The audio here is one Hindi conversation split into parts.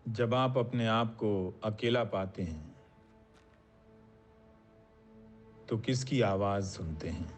जब आप अपने आप को अकेला पाते हैं तो किसकी आवाज सुनते हैं?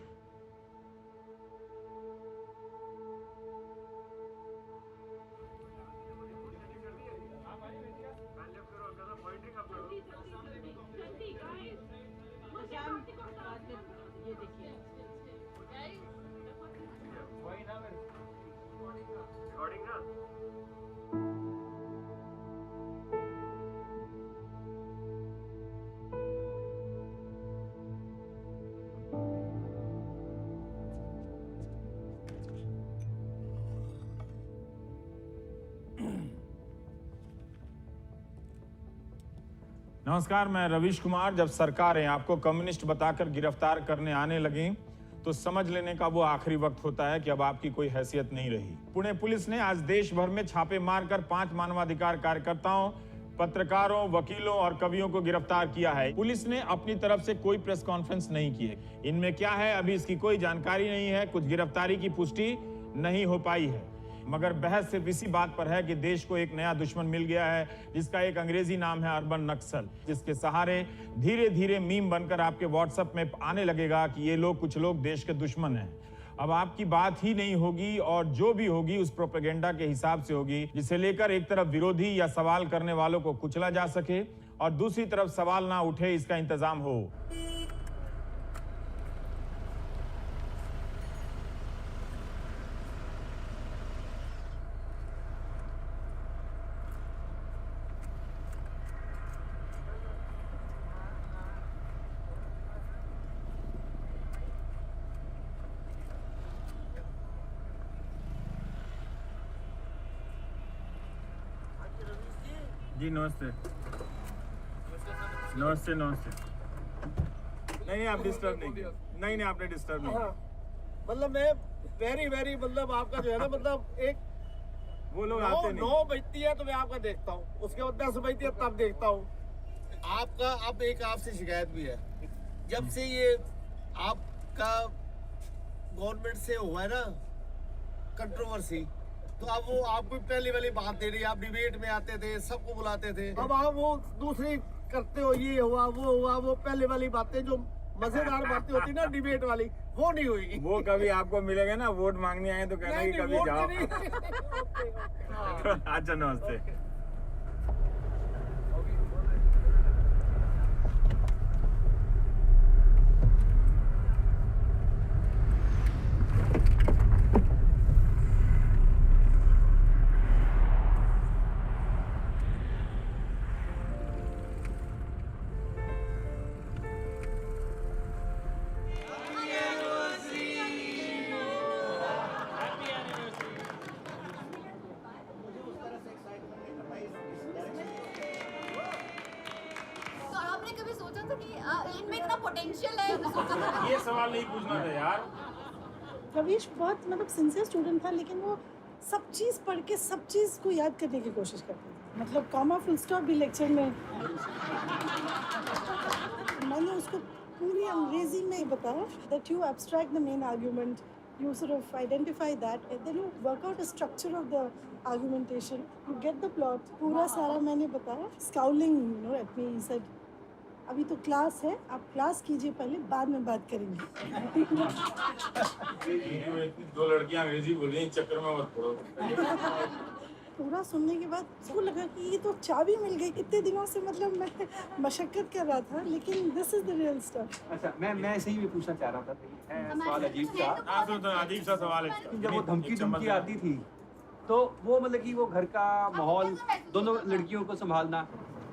नमस्कार, मैं रवीश कुमार। जब सरकारें आपको कम्युनिस्ट बताकर गिरफ्तार करने आने लगी तो समझ लेने का वो आखिरी वक्त होता है कि अब आपकी कोई हैसियत नहीं रही। पुणे पुलिस ने आज देश भर में छापे मारकर 5 मानवाधिकार कार्यकर्ताओं, पत्रकारों, वकीलों और कवियों को गिरफ्तार किया है। पुलिस ने अपनी तरफ से कोई प्रेस कॉन्फ्रेंस नहीं की है। इनमें क्या है अभी इसकी कोई जानकारी नहीं है। कुछ गिरफ्तारी की पुष्टि नहीं हो पाई है, मगर बहस सिर्फ इसी बात पर है कि देश को एक नया दुश्मन मिल गया है जिसका एक अंग्रेजी नाम है अर्बन नक्सल, जिसके सहारे धीरे धीरे मीम बनकर आपके व्हाट्सएप में आने लगेगा कि ये लोग कुछ लोग देश के दुश्मन हैं। अब आपकी बात ही नहीं होगी और जो भी होगी उस प्रोपेगेंडा के हिसाब से होगी, जिसे लेकर एक तरफ विरोधी या सवाल करने वालों को कुचला जा सके और दूसरी तरफ सवाल ना उठे, इसका इंतजाम हो। जी नमस्ते। नमस्ते नमस्ते। नहीं आप डिस्टर्ब नहीं आपने डिस्टर्ब नहीं। मतलब मैं वेरी मतलब आपका जो है ना, मतलब एक वो लोग आते नहीं। 9 बजती है तो मैं आपका देखता हूँ, उसके बाद 10 बजती है तब देखता हूँ आपका। अब एक आपसे शिकायत भी है, जब से ये आपका गवर्नमेंट से हुआ है ना कंट्रोवर्सी, तो अब वो आपको पहली वाली बात दे रही है। आप डिबेट में आते थे, सबको बुलाते थे, अब आप वो दूसरी करते हो, ये हुआ वो पहले वाली बातें जो मजेदार बातें होती ना डिबेट वाली, वो नहीं हुई। वो कभी आपको मिलेगा ना, वोट मांगने आए तो कहना कि कभी जाओ। अच्छा नमस्ते। इनमें इतना पोटेंशियल है, सोचा था। ये सवाल नहीं पूछना था यार। रवीश बहुत मतलब सिंसियर स्टूडेंट था, लेकिन वो सब चीज़ पढ़ के सब चीज़ को याद करने की कोशिश करता था। मतलब कॉमा फुल स्टॉप भी लेक्चर में मैंने उसको पूरी अंग्रेजी में बताया that you abstract the main argument, you sort of identify that and then you work out a structure of the argumentation, you get the plot। पूरा सारा मैंने बताया। Scowling at me, he said अभी तो क्लास है, आप क्लास कीजिए पहले, बाद में बात करेंगे। दो लड़कियां अंग्रेजी बोल रही हैं, चक्कर में मत पड़ो। पूरा सुनने के बाद उसको लगा कि ये तो चाबी मिल गई। इतने दिनों से मतलब मैं मशक्कत कर रहा था, लेकिन this is the real stuff. अच्छा, मैं ऐसे ही भी पूछना चाह रहा था, सवाल अजीब सा। तो अजीब सा सवाल है। जब वो धमकी आती थी तो वो मतलब कि वो घर का माहौल, दोनों लड़कियों को संभालना।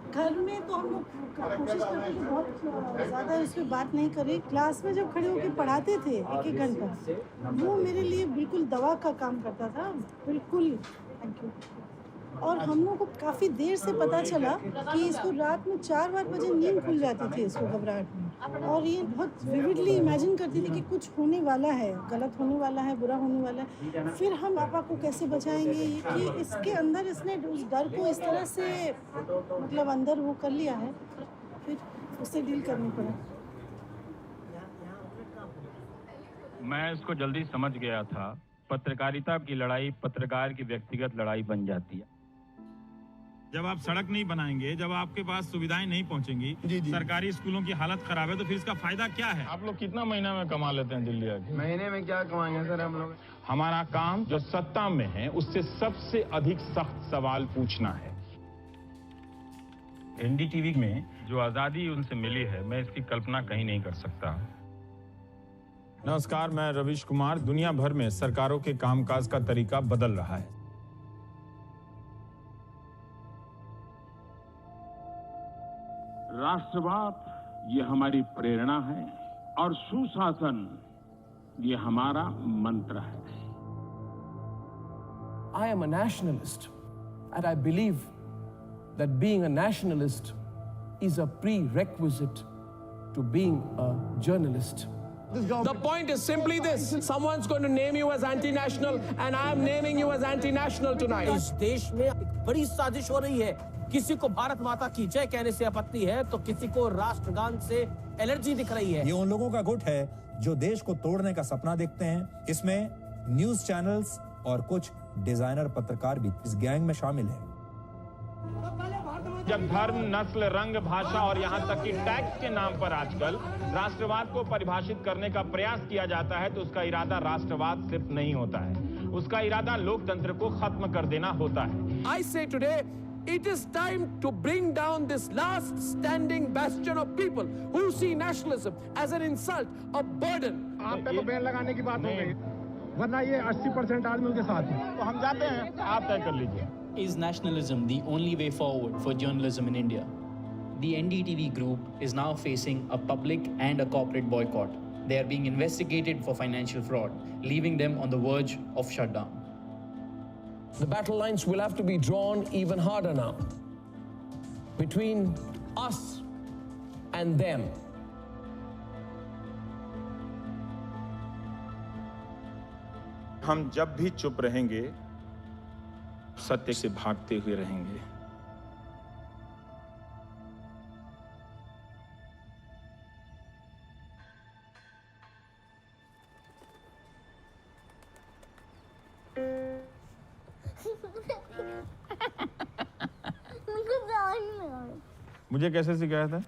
घर में तो हम लोग कोशिश करते थे बहुत ज़्यादा इस पर बात नहीं करें। क्लास में जब खड़े होकर पढ़ाते थे एक घंटा, वो मेरे लिए बिल्कुल दवा का काम करता था, बिल्कुल। Thank you. और हम लोग को काफ़ी देर से पता चला कि इसको रात में 4 बजे नींद खुल जाती थी इसको घबराहट में, और ये बहुत विविडली इमेजिन करती थी कि कुछ होने वाला है, गलत होने वाला है, बुरा होने वाला है। फिर हम पापा को कैसे बचाएंगे, ये कि इसके अंदर इसने उस डर को इस तरह से मतलब अंदर वो कर लिया है, फिर उससे डील करनी पड़ा। मैं इसको जल्दी समझ गया था। पत्रकारिता की लड़ाई पत्रकार की व्यक्तिगत लड़ाई बन जाती है। जब आप सड़क नहीं बनाएंगे, जब आपके पास सुविधाएं नहीं पहुंचेंगी, सरकारी स्कूलों की हालत खराब है, तो फिर इसका फायदा क्या है? आप लोग कितना महीना में कमा लेते हैं दिल्ली आके? महीने में क्या कमाएंगे सर हम लोग? हमारा काम जो सत्ता में है उससे सबसे अधिक सख्त सवाल पूछना है। एनडीटीवी में जो आजादी उनसे मिली है, मैं इसकी कल्पना कहीं नहीं कर सकता। नमस्कार, मैं रवीश कुमार। दुनिया भर में सरकारों के कामकाज का तरीका बदल रहा है। राष्ट्रवाद ये हमारी प्रेरणा है और सुशासन ये हमारा मंत्र है। I am a nationalist and I believe that being a nationalist is a prerequisite to being a journalist. The point is simply this: someone's going to name you as anti-national and I am naming you as anti-national tonight. इस देश में एक बड़ी साजिश हो रही है। किसी को भारत माता की जय कहने से आपत्ति है तो किसी को राष्ट्रगान से एलर्जी दिख रही है। ये उन लोगों का गुट है जो देश को तोड़ने का सपना देखते हैं। इसमें न्यूज चैनल्स और कुछ डिजाइनर पत्रकार भी इस गैंग में शामिल हैं। जब धर्म, नस्ल, रंग, भाषा और यहाँ तक कि टैक्स के नाम पर आजकल राष्ट्रवाद को परिभाषित करने का प्रयास किया जाता है, तो उसका इरादा राष्ट्रवाद सिर्फ नहीं होता है, उसका इरादा लोकतंत्र को खत्म कर देना होता है। I say today, it is time to bring down this last standing bastion of people who see nationalism as an insult, a burden. आप पे तो बैन लगाने की बात हो गई, वरना ये 80% आदमी उनके साथ है। तो हम जाते हैं, आप तय कर लीजिए। Is nationalism the only way forward for journalism in India? The NDTV group is now facing a public and a corporate boycott. They are being investigated for financial fraud, leaving them on the verge of shutdown. The battle lines will have to be drawn even harder now between us and them. हम जब भी चुप रहेंगे, सत्य से भागते हुए रहेंगे। मुझे कैसे सिखाया था?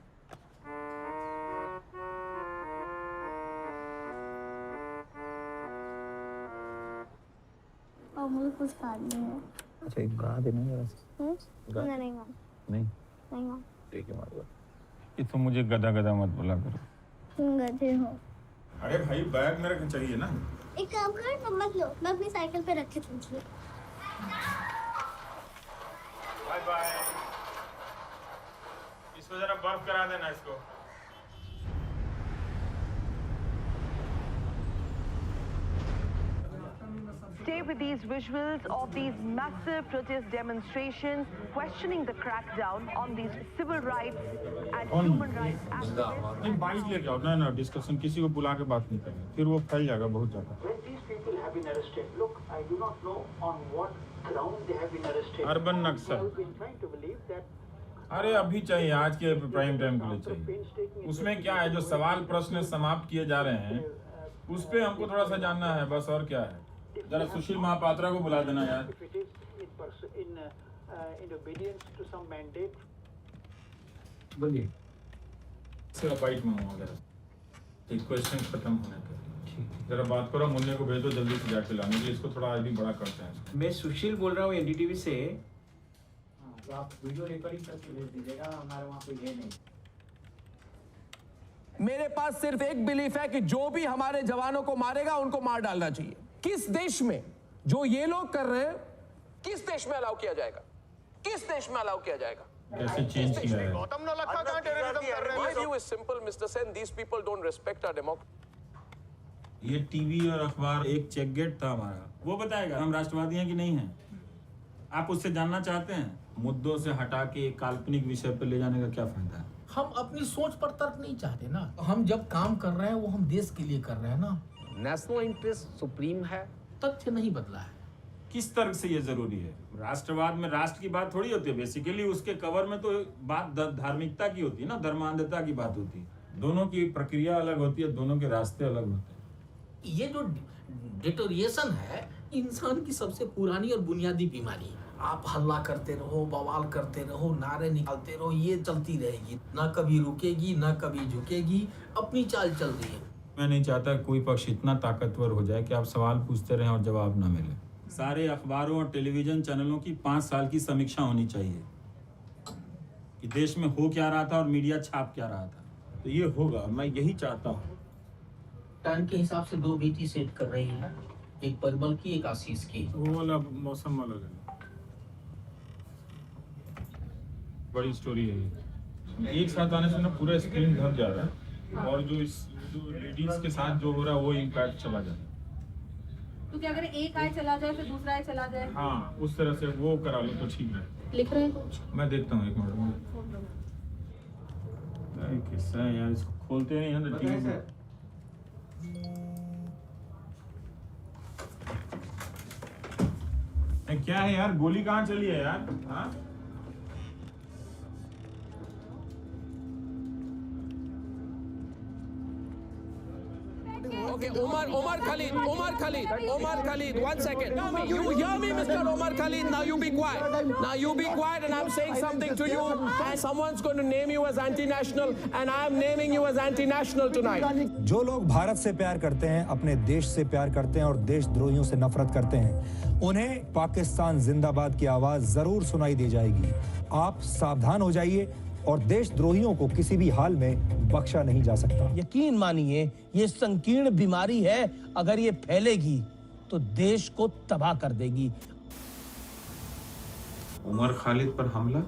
मुझे कुछ खानी है। अच्छा, एक गा देना जरा सा। नहीं ठीक है, मारो। ये तो मुझे गधा गधा मत बोला करो। तुम गधे हो। अरे भाई, बैग मेरे को चाहिए ना। एक काम कर, तुम मत लो, मैं अपनी साइकिल पे रख के चलूंगी। Bye bye. इसको जरा बर्फ करा देना इसको। Stay with these visuals of these massive protest demonstrations questioning the crackdown on these civil rights and human rights activists. नहीं, बाइक लेके आओ ना, डिस्कशन किसी को बुला के बात नहीं करेंगे, फिर वो फैल जाएगा बहुत ज्यादा। अर्बन नक्सल। अरे अभी चाहिए, आज के प्राइम टाइम के लिए चाहिए। उसमें क्या है, जो सवाल प्रश्न समाप्त किए जा रहे हैं उस पे हमको थोड़ा सा जानना है, बस, और क्या है। जरा सुशील महापात्रा को बुला देना यार। बोलिए। बाइट में हूँ जरा, एक क्वेश्चन खत्म होने पर जरा बात करो। मुन्ने को भेजो जल्दी से जाके लाने के लिए, इसको थोड़ा आगे बड़ा करते हैं। मैं सुशील बोल रहा हूँ एनडीटीवी से। तो आप वीडियो रिकॉर्डिंग करके भेज दीजिएगा, हमारे वहाँ कोई है नहीं। मेरे पास सिर्फ एक बिलीफ है कि जो भी हमारे जवानों को मारेगा उनको मार डालना चाहिए। किस देश में जो ये लोग कर रहे हैं, किस देश में अलाउ किया जाएगा? किस देश में अलाउ किया जाएगा? कैसे चेंज किया है? गौतम नौलखा कहाँ टेररिज्म कर रहे हैं? My view is simple, Mr. Sen. These people don't respect our democracy. ये टीवी और अखबार एक चेक गेट था हमारा, वो बताएगा हम राष्ट्रवादी हैं कि नहीं हैं। आप उससे जानना चाहते हैं? मुद्दों से हटा के एक काल्पनिक विषय पर ले जाने का क्या फायदा है? हम अपनी सोच पर तर्क नहीं चाहते ना। हम जब काम कर रहे हैं वो हम देश के लिए कर रहे हैं ना। National interest supreme है। तथ्य नहीं बदला है। किस तर्क से ये जरूरी है? राष्ट्रवाद में राष्ट्र की बात थोड़ी होती है, बेसिकली उसके कवर में तो बात धार्मिकता की होती है ना, धर्मांधता की बात होती है। दोनों की प्रक्रिया अलग होती है, दोनों के रास्ते अलग होते हैं। ये जो डिटोरिएशन है इंसान की सबसे पुरानी और बुनियादी बीमारी है। आप हल्ला करते रहो, बवाल करते रहो, नारे निकालते रहो, ये चलती रहेगी, ना कभी रुकेगी ना कभी झुकेगी, अपनी चाल चल रही है। मैं नहीं चाहता कोई पक्ष इतना ताकतवर हो जाए कि आप सवाल पूछते रहें और जवाब ना मिले। सारे अखबारों और टेलीविजन चैनलों की 5 साल की समीक्षा होनी चाहिए कि देश में हो क्या रहा था और मीडिया छाप क्या रहा था। तो ये होगा, मैं यही चाहता हूँ। टाइम के हिसाब से 2 बीटी सेट कर रही है, एक परिमल की, एक आशीष की। वो वाला मौसम वाला लेना। बड़ी स्टोरी है ये। एक साथ आने से ना पूरा स्क्रीन ढक जा रहा है और जो लेडीज के साथ जो हो रहा है वो इम्पैक्ट चला जाता है। तो क्या अगर एक आय चला जाए फिर दूसरा आय चला जाए? हाँ, उस तरह से वो करा लो तो ठीक है। लिख रहे हैं कुछ? मैं देखता हूँ, एक मिनट में। किस्सा है यार, इसको खोलते नहीं हैं तो टीवी पे। क्या है यार, गोली कहाँ चली है यार? हाँ? Okay, Omar Khalid, 1 second. You hear me, Mr. Omar Khalid? Now you be quiet. Now you be quiet, and I'm saying something to you, and someone's going to name you as anti-national, and I'm naming you as anti-national tonight. जो लोग भारत से प्यार करते हैं, अपने देश से प्यार करते हैं और देशद्रोहियों से नफरत करते हैं, उन्हें पाकिस्तान जिंदाबाद की आवाज जरूर सुनाई दे जाएगी। आप सावधान हो जाइए और देशद्रोहियों को किसी भी हाल में बख्शा नहीं जा सकता। यकीन मानिए, ये संकीर्ण बीमारी है, अगर ये फैलेगी तो देश को तबाह कर देगी। उमर खालिद पर हमला।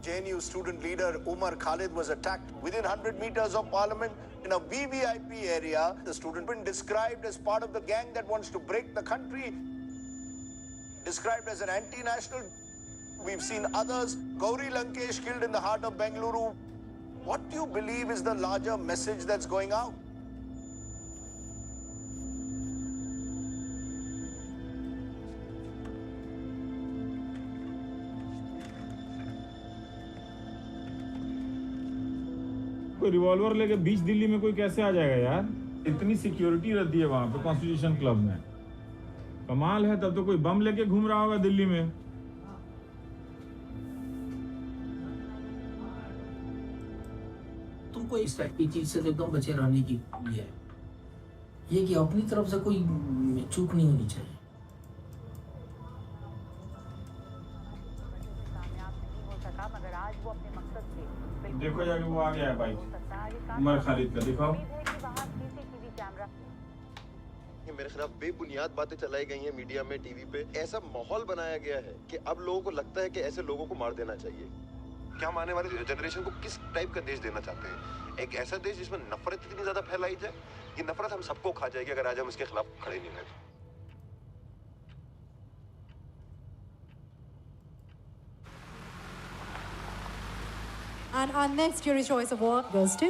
JNU student leader Umar Khalid was attacked within 100 meters of Parliament in a VVIP area. The student been described as part of the gang that wants to break the country, described as an anti-national. We've seen others. Gauri Lankesh killed in the heart of Bengaluru. What do you believe is the larger message that's going out? कोई रिवॉल्वर लेके बीच दिल्ली में कोई कैसे आ जाएगा यार? इतनी सिक्योरिटी रहती है वहां पे कॉन्स्टिट्यूशन क्लब में। कमाल है, तब तो कोई बम लेके घूम रहा होगा दिल्ली में। तुमको इस टाइप की चीज से एकदम बचे रहने की है, ये कि अपनी तरफ से कोई चूक नहीं होनी चाहिए। देखो जाके वो आ गया है बाइक, उमर खालिद का, दिखाओ। मेरे खिलाफ बेबुनियाद बातें चलाई गई हैं मीडिया में, टीवी पे। ऐसा माहौल बनाया गया है कि अब लोगों को लगता है कि ऐसे लोगों को मार देना चाहिए। क्या हम आने वाली जनरेशन को किस टाइप का देश देना चाहते हैं? एक ऐसा देश जिसमें नफरत इतनी ज्यादा फैलाई जाए, ये नफरत हम सबको खा जाएगी अगर आज हम इसके खिलाफ खड़े नहीं रहे। And our next Jury Choice Award goes to...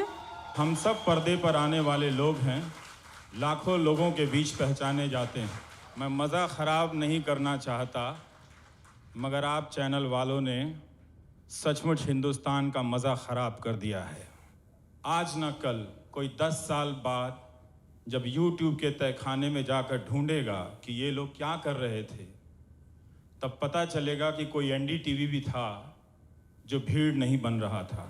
हम सब पर्दे पर आने वाले लोग हैं, लाखों लोगों के बीच पहचाने जाते हैं। मैं मज़ा ख़राब नहीं करना चाहता, मगर आप चैनल वालों ने सचमुच हिंदुस्तान का मज़ा ख़राब कर दिया है। आज न कल, कोई 10 साल बाद जब YouTube के तहखाने में जाकर ढूंढेगा कि ये लोग क्या कर रहे थे, तब पता चलेगा कि कोई NDTV भी था जो भीड़ नहीं बन रहा था।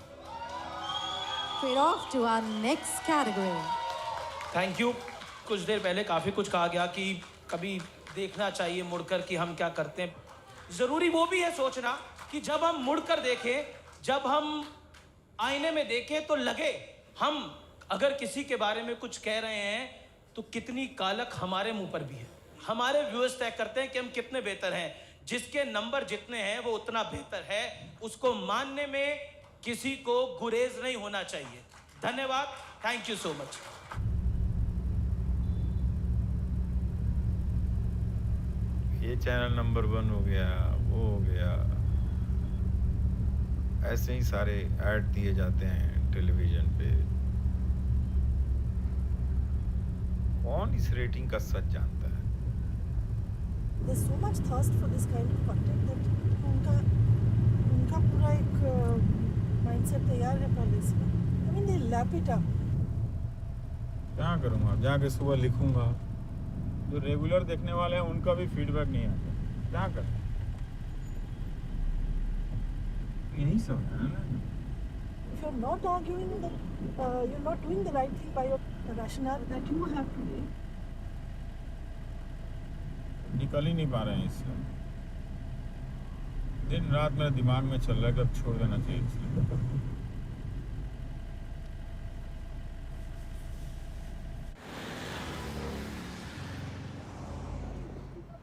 Straight off to our next category. Thank you. कुछ देर पहले काफ़ी कुछ कहा गया कि कभी देखना चाहिए मुड़कर कि हम क्या करते हैं। ज़रूरी वो भी है सोचना कि जब हम मुड़कर देखें, जब हम आईने में देखें तो लगे हम अगर किसी के बारे में कुछ कह रहे हैं तो कितनी कालक हमारे मुंह पर भी है। हमारे व्यूअर्स तय करते हैं कि हम कितने बेहतर हैं। जिसके नंबर जितने हैं वो उतना बेहतर है, उसको मानने में किसी को गुरेज नहीं होना चाहिए। धन्यवाद, थैंक यू सो मच। ये चैनल नंबर 1 हो गया, वो हो गया, ऐसे ही सारे ऐड दिए जाते हैं टेलीविजन पे। कौन इस रेटिंग का सच जानता है? There's so much thirst for this kind of content that उनका पूरा एक mindset तैयार है पहले से। I mean they lap it up. क्या करूँगा? जाके सुबह लिखूंगा। जो रेगुलर देखने वाले हैं उनका भी फीडबैक नहीं आता। क्या करें? नहीं समझा ना। If you're not arguing, you're not doing the right thing by your rationale that you have today. निकल ही नहीं पा रहे हैं इससे। दिन रात मेरे दिमाग में चल रहा है कि अब छोड़ देना चाहिए इसलिए।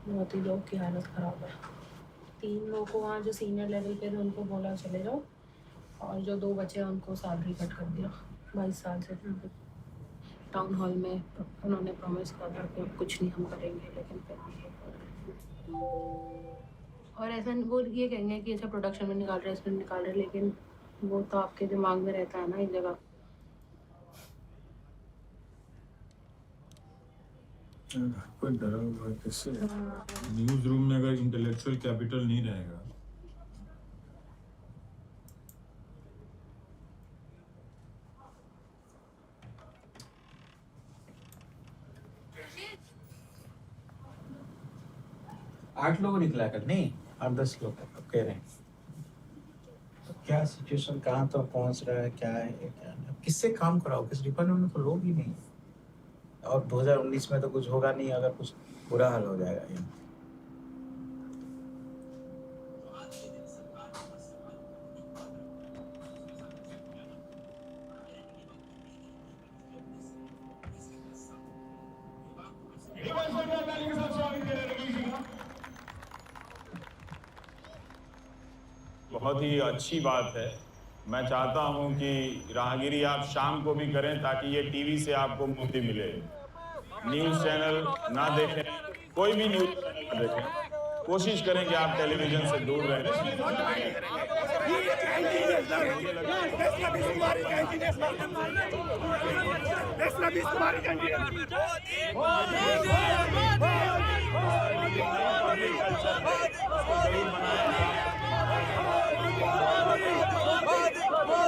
बहुत ही लोग की हालत ख़राब है। 3 लोग को वहाँ जो सीनियर लेवल पे थे उनको बोला चले जाओ, और जो 2 बचे हैं उनको सैलरी कट कर दिया। 22 साल से टाउन हॉल में उन्होंने प्रॉमिस किया था कि कुछ नहीं हम करेंगे, लेकिन फिर और ऐसा वो ये कहेंगे कि अच्छा प्रोडक्शन में निकाल रहे हैं, इसमें निकाल रहे हैं, लेकिन वो तो आपके दिमाग में रहता है ना एक जगह। कोई डरा हुआ है कैसे? न्यूज रूम में अगर इंटेलेक्चुअल कैपिटल नहीं रहेगा, आठ लोग निकला कर नहीं 8-10 लोग कह रहे हैं। तो क्या सिचुएशन कहाँ तक पहुँच रहा है, क्या है क्या नहीं, किससे काम कराओ, किस डिपार्टमेंट में तो लोग ही नहीं। और 2019 में तो कुछ होगा नहीं अगर कुछ बुरा हाल हो जाएगा ये। बहुत ही अच्छी बात है। मैं चाहता हूं कि राहगीरी आप शाम को भी करें ताकि ये टीवी से आपको मुक्ति मिले। न्यूज़ चैनल ना देखें, कोई भी न्यूज़ चैनल ना देखें, कोशिश करें कि आप टेलीविजन से दूर रहें।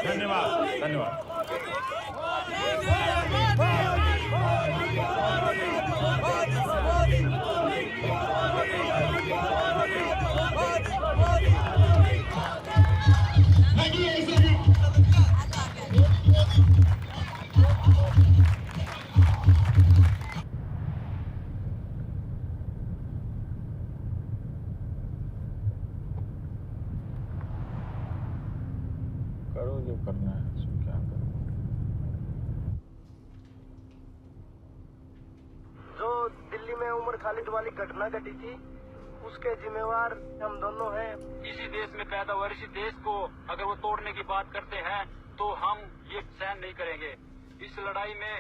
धन्यवाद धन्यवाद। करो जो करना है, इसमें क्या करो। जो दिल्ली में उमर खालिद वाली घटना घटी थी उसके जिम्मेवार हम दोनों हैं। इसी देश में पैदा हुआ, इसी देश को अगर वो तोड़ने की बात करते हैं तो हम ये सहन नहीं करेंगे। इस लड़ाई में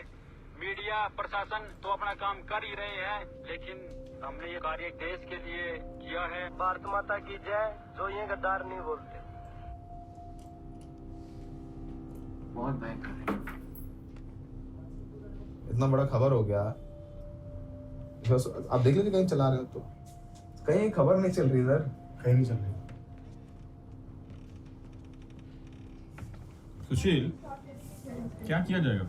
मीडिया प्रशासन तो अपना काम कर ही रहे हैं, लेकिन हमने ये कार्य देश के लिए किया है। भारत माता की जय। जो ये गद्दार नहीं बोलते। बहुत भयंकर है। इतना बड़ा खबर हो गया, आप देख लीजिए कहीं चला रहे हो तो कहीं खबर नहीं चल रही इधर, कहीं नहीं चल रही। सुशील, क्या किया जाएगा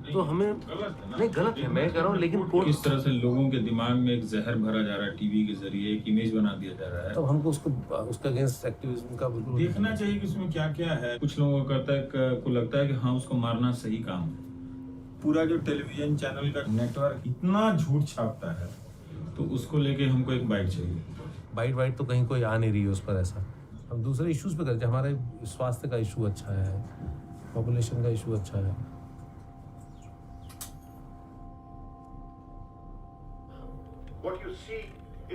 तो हमें नहीं गलत है, मैं कह रहा हूँ, लेकिन किस तरह से लोगों के दिमाग में एक जहर भरा जा रहा है, टीवी के जरिए एक इमेज बना दिया जा रहा है। तो हमको उसका अगेंस्ट एक्टिविज्म का बिल्कुल देखना चाहिए कि उसमें क्या क्या है। कुछ लोगों को लगता है कि हाँ उसको मारना सही काम है। पूरा जो टेलीविजन चैनल का नेटवर्क इतना झूठ छापता है, तो उसको लेके हमको एक बाइट चाहिए। बाइट तो कहीं कोई आ नहीं रही है उस पर। ऐसा हम दूसरे इश्यूज पे करते हैं। हमारे स्वास्थ्य का इशू अच्छा है, पॉपुलेशन का इशू अच्छा है। What you see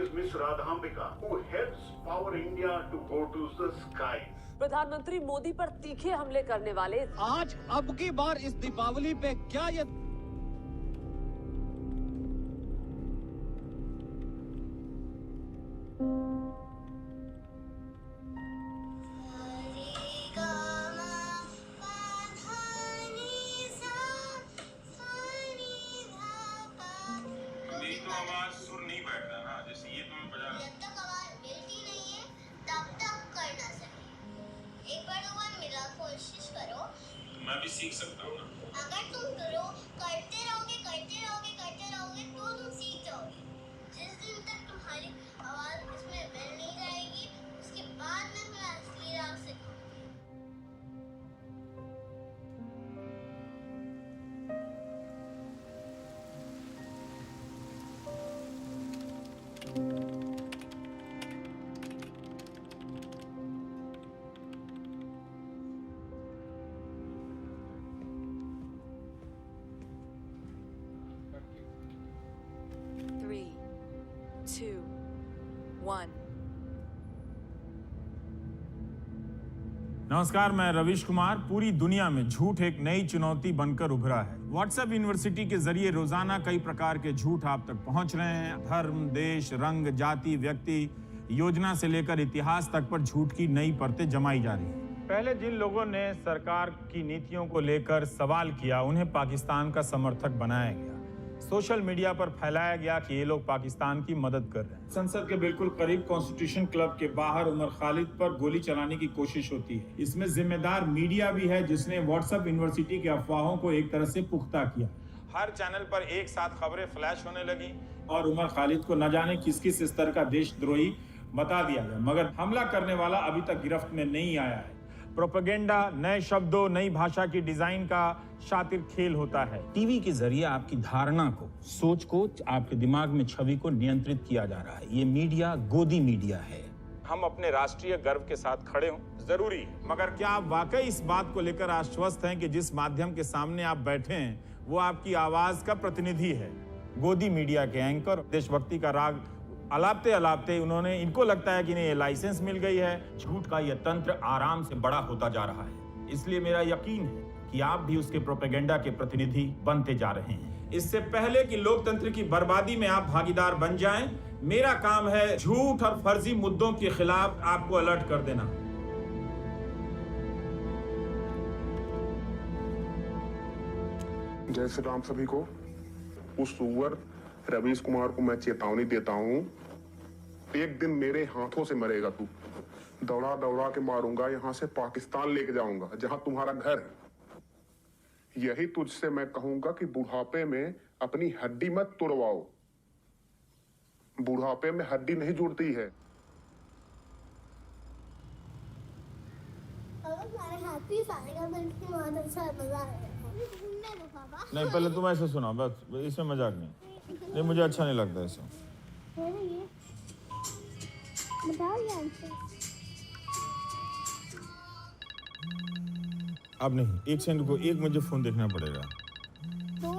is Miss Radhambika, who helps Power India to go to the skies. प्रधानमंत्री मोदी पर तीखे हमले करने वाले आज अब की बार इस दीपावली पे क्या ये मैं भी सीख सकता हूँ ना। अगर तुम करो one. नमस्कार, मैं रविश कुमार। पूरी दुनिया में झूठ एक नई चुनौती बनकर उभरा है। व्हाट्सएप यूनिवर्सिटी के जरिए रोजाना कई प्रकार के झूठ आप तक पहुंच रहे हैं। धर्म, देश, रंग, जाति, व्यक्ति, योजना से लेकर इतिहास तक पर झूठ की नई परतें जमाई जा रही हैं। पहले जिन लोगों ने सरकार की नीतियों को लेकर सवाल किया, उन्हें पाकिस्तान का समर्थक बनाया गया। सोशल मीडिया पर फैलाया गया कि ये लोग पाकिस्तान की मदद कर रहे हैं। संसद के बिल्कुल करीब कॉन्स्टिट्यूशन क्लब के बाहर उमर खालिद पर गोली चलाने की कोशिश होती है। इसमें जिम्मेदार मीडिया भी है, जिसने व्हाट्सएप यूनिवर्सिटी की अफवाहों को एक तरह से पुख्ता किया। हर चैनल पर एक साथ खबरें फ्लैश होने लगी और उमर खालिद को न जाने किस किस स्तर का देशद्रोही बता दिया गया, मगर हमला करने वाला अभी तक गिरफ्त में नहीं आया है। प्रोपेगेंडा नए शब्दों, नई भाषा की डिजाइन का शातिर खेल होता है। टीवी के जरिए आपकी धारणा को, सोच को, आपके दिमाग में छवि को नियंत्रित किया जा रहा है। ये मीडिया गोदी मीडिया है। हम अपने राष्ट्रीय गर्व के साथ खड़े हों जरूरी है, मगर क्या आप वाकई इस बात को लेकर आश्वस्त हैं कि जिस माध्यम के सामने आप बैठे हैं वो आपकी आवाज का प्रतिनिधि है? गोदी मीडिया के एंकर देशभक्ति का राग अलापते अलापते इनको लगता है कि नहीं, ये लाइसेंस मिल गई है। झूठ का यह तंत्र आराम से बड़ा होता जा रहा है। इसलिए मेरा यकीन है कि आप भी उसके प्रोपेगेंडा के प्रतिनिधि बनते जा रहे हैं। इससे पहले कि लोकतंत्र की बर्बादी में आप भागीदार बन जाएं, मेरा काम है झूठ और फर्जी मुद्दों के खिलाफ आपको अलर्ट कर देना। जय श्री राम सभी को। उस सुअर रवीश कुमार को मैं चेतावनी देता हूँ, एक दिन मेरे हाथों से मरेगा तू। दौड़ा दौड़ा के मारूंगा, यहाँ से पाकिस्तान लेके जाऊंगा जहाँ तुम्हारा घर है। यही तुझसे मैं कहूंगा कि बुढ़ापे में अपनी हड्डी मत तोड़वाओ। बुढ़ापे में हड्डी नहीं जुड़ती है। नहीं, पहले तुम ऐसे सुनाओ, बस इसमें मजाक नहीं, मुझे अच्छा नहीं लगता ऐसा। अब नहीं, एक सेकंड को, एक मुझे फोन देखना पड़ेगा।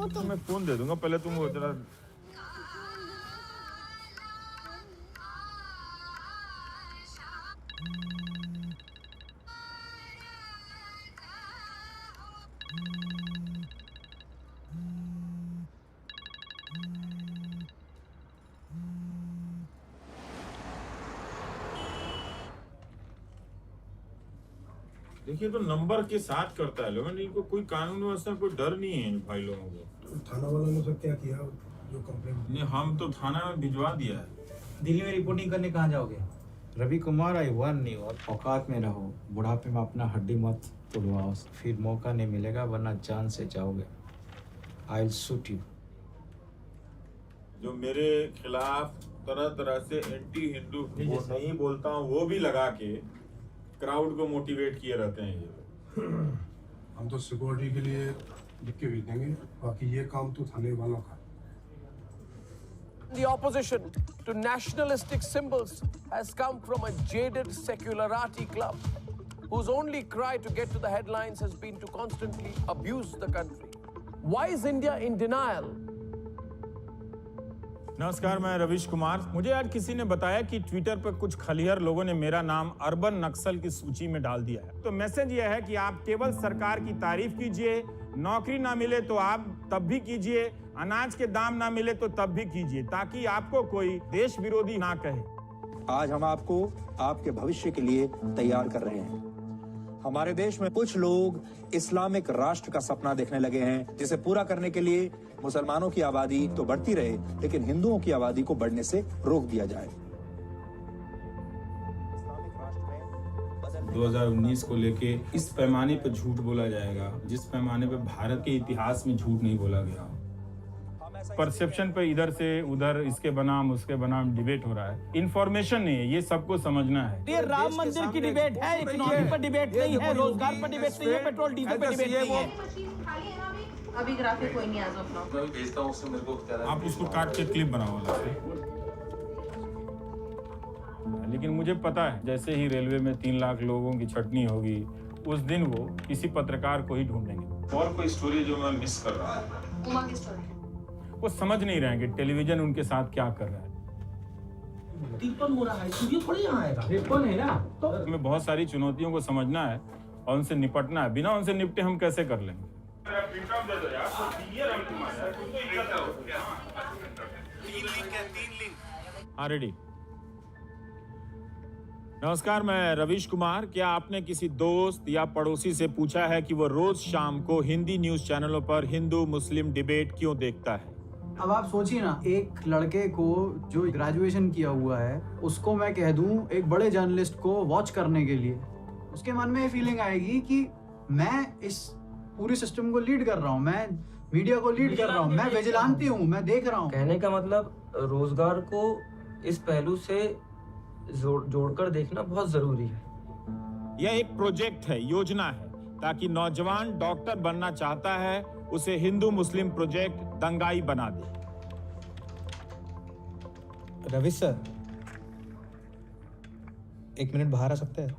तो मैं फोन दे दूंगा, पहले तुम जरा। देखिए, तो नंबर के साथ करता है लोगों ने, इनको कोई कानून व्यवस्था, कोई डर नहीं है इन भाई लोगों को। तो थाना वालों ने क्या किया, जो कंप्लेंट? नहीं, हम तो थाना में भिजवा दिया है। दिल्ली में रिपोर्टिंग करने कहाँ जाओगे? रवि कुमार, आई वार्न यू, और औकात में रहो। बुढ़ापे में अपना हड्डी मत तोड़वाओ, फिर मौका नहीं मिलेगा, वरना जान से जाओगे। I will shoot you. जो मेरे खिलाफ तरह तरह से एंटी हिंदू वो नहीं बोलता हूँ, वो भी लगा के क्राउड को मोटिवेट किए रहते हैं ये। हम तो सिक्योरिटी के लिए लिख के भेज देंगे, बाकी ये काम तो थाने वालों का। The opposition to nationalistic symbols has come from a jaded secularati club whose only cry to get to the headlines has been to constantly abuse the country. Why is India in denial? नमस्कार, मैं रविश कुमार। मुझे आज किसी ने बताया कि ट्विटर पर कुछ खलिहर लोगों ने मेरा नाम अर्बन नक्सल की सूची में डाल दिया है। तो मैसेज यह है कि आप केवल सरकार की तारीफ कीजिए, नौकरी ना मिले तो आप तब भी कीजिए, अनाज के दाम ना मिले तो तब भी कीजिए, ताकि आपको कोई देश विरोधी ना कहे। आज हम आपको आपके भविष्य के लिए तैयार कर रहे हैं। हमारे देश में कुछ लोग इस्लामिक राष्ट्र का सपना देखने लगे हैं, जिसे पूरा करने के लिए मुसलमानों की आबादी तो बढ़ती रहे, लेकिन हिंदुओं की आबादी को बढ़ने से रोक दिया जाए। 2019 को लेके इस पैमाने पर झूठ बोला जाएगा जिस पैमाने पर भारत के इतिहास में झूठ नहीं बोला गया। परसेप्शन पे इधर से उधर, इसके बनाम उसके बनाम डिबेट हो रहा है। इंफॉर्मेशन नहीं है, ये सबको समझना है। ये राम मंदिर की डिबेट है, इकोनॉमी पर डिबेट नहीं है, रोजगार पर डिबेट नहीं है, पेट्रोल डीजल पर डिबेट नहीं है। अभी ग्राफिक कोई नहीं, आज अपना मैं भेजता हूं, उससे मेरे को आप उसको काट के क्लिप बनाओ। लेकिन मुझे पता है, जैसे ही रेलवे में 3 लाख लोगों की छटनी होगी, उस दिन वो किसी पत्रकार को ही ढूंढेंगे। और कोई स्टोरी जो मैं मिस कर रहा हूँ, उमा की स्टोरी। वो समझ नहीं रहे हैं कि टेलीविजन उनके साथ क्या कर रहा है। तिरपन हो रहा है, सूर्य थोड़ी यहाँ आएगा। तिरपन है ना, तो हमें बहुत सारी चुनौतियों को समझना है और उनसे निपटना है। बिना उनसे निपटे हम कैसे कर लेंगे? हाँ, रेडी। नमस्कार, मैं रवीश कुमार। क्या आपने किसी दोस्त या पड़ोसी से पूछा है कि वो रोज शाम को हिंदी न्यूज चैनलों पर हिंदू मुस्लिम डिबेट क्यों देखता है? अब आप सोचिए ना, एक लड़के को जो ग्रेजुएशन किया हुआ है उसको मैं कह दूं एक बड़े जर्नलिस्ट को वॉच करने के लिए, उसके मन में ये फीलिंग आएगी कि मैं इस पूरे सिस्टम को लीड कर रहा हूँ, मैं मीडिया को लीड कर रहा हूँ, मैं विजिलेंटी हूँ, मैं देख रहा हूँ। कहने का मतलब रोजगार को इस पहलू से जोड़कर देखना बहुत जरूरी है। यह एक प्रोजेक्ट है, योजना है, ताकि नौजवान डॉक्टर बनना चाहता है उसे हिंदू मुस्लिम प्रोजेक्ट दंगाई बना दे। रवि सर, 1 मिनट बाहर आ सकते हैं?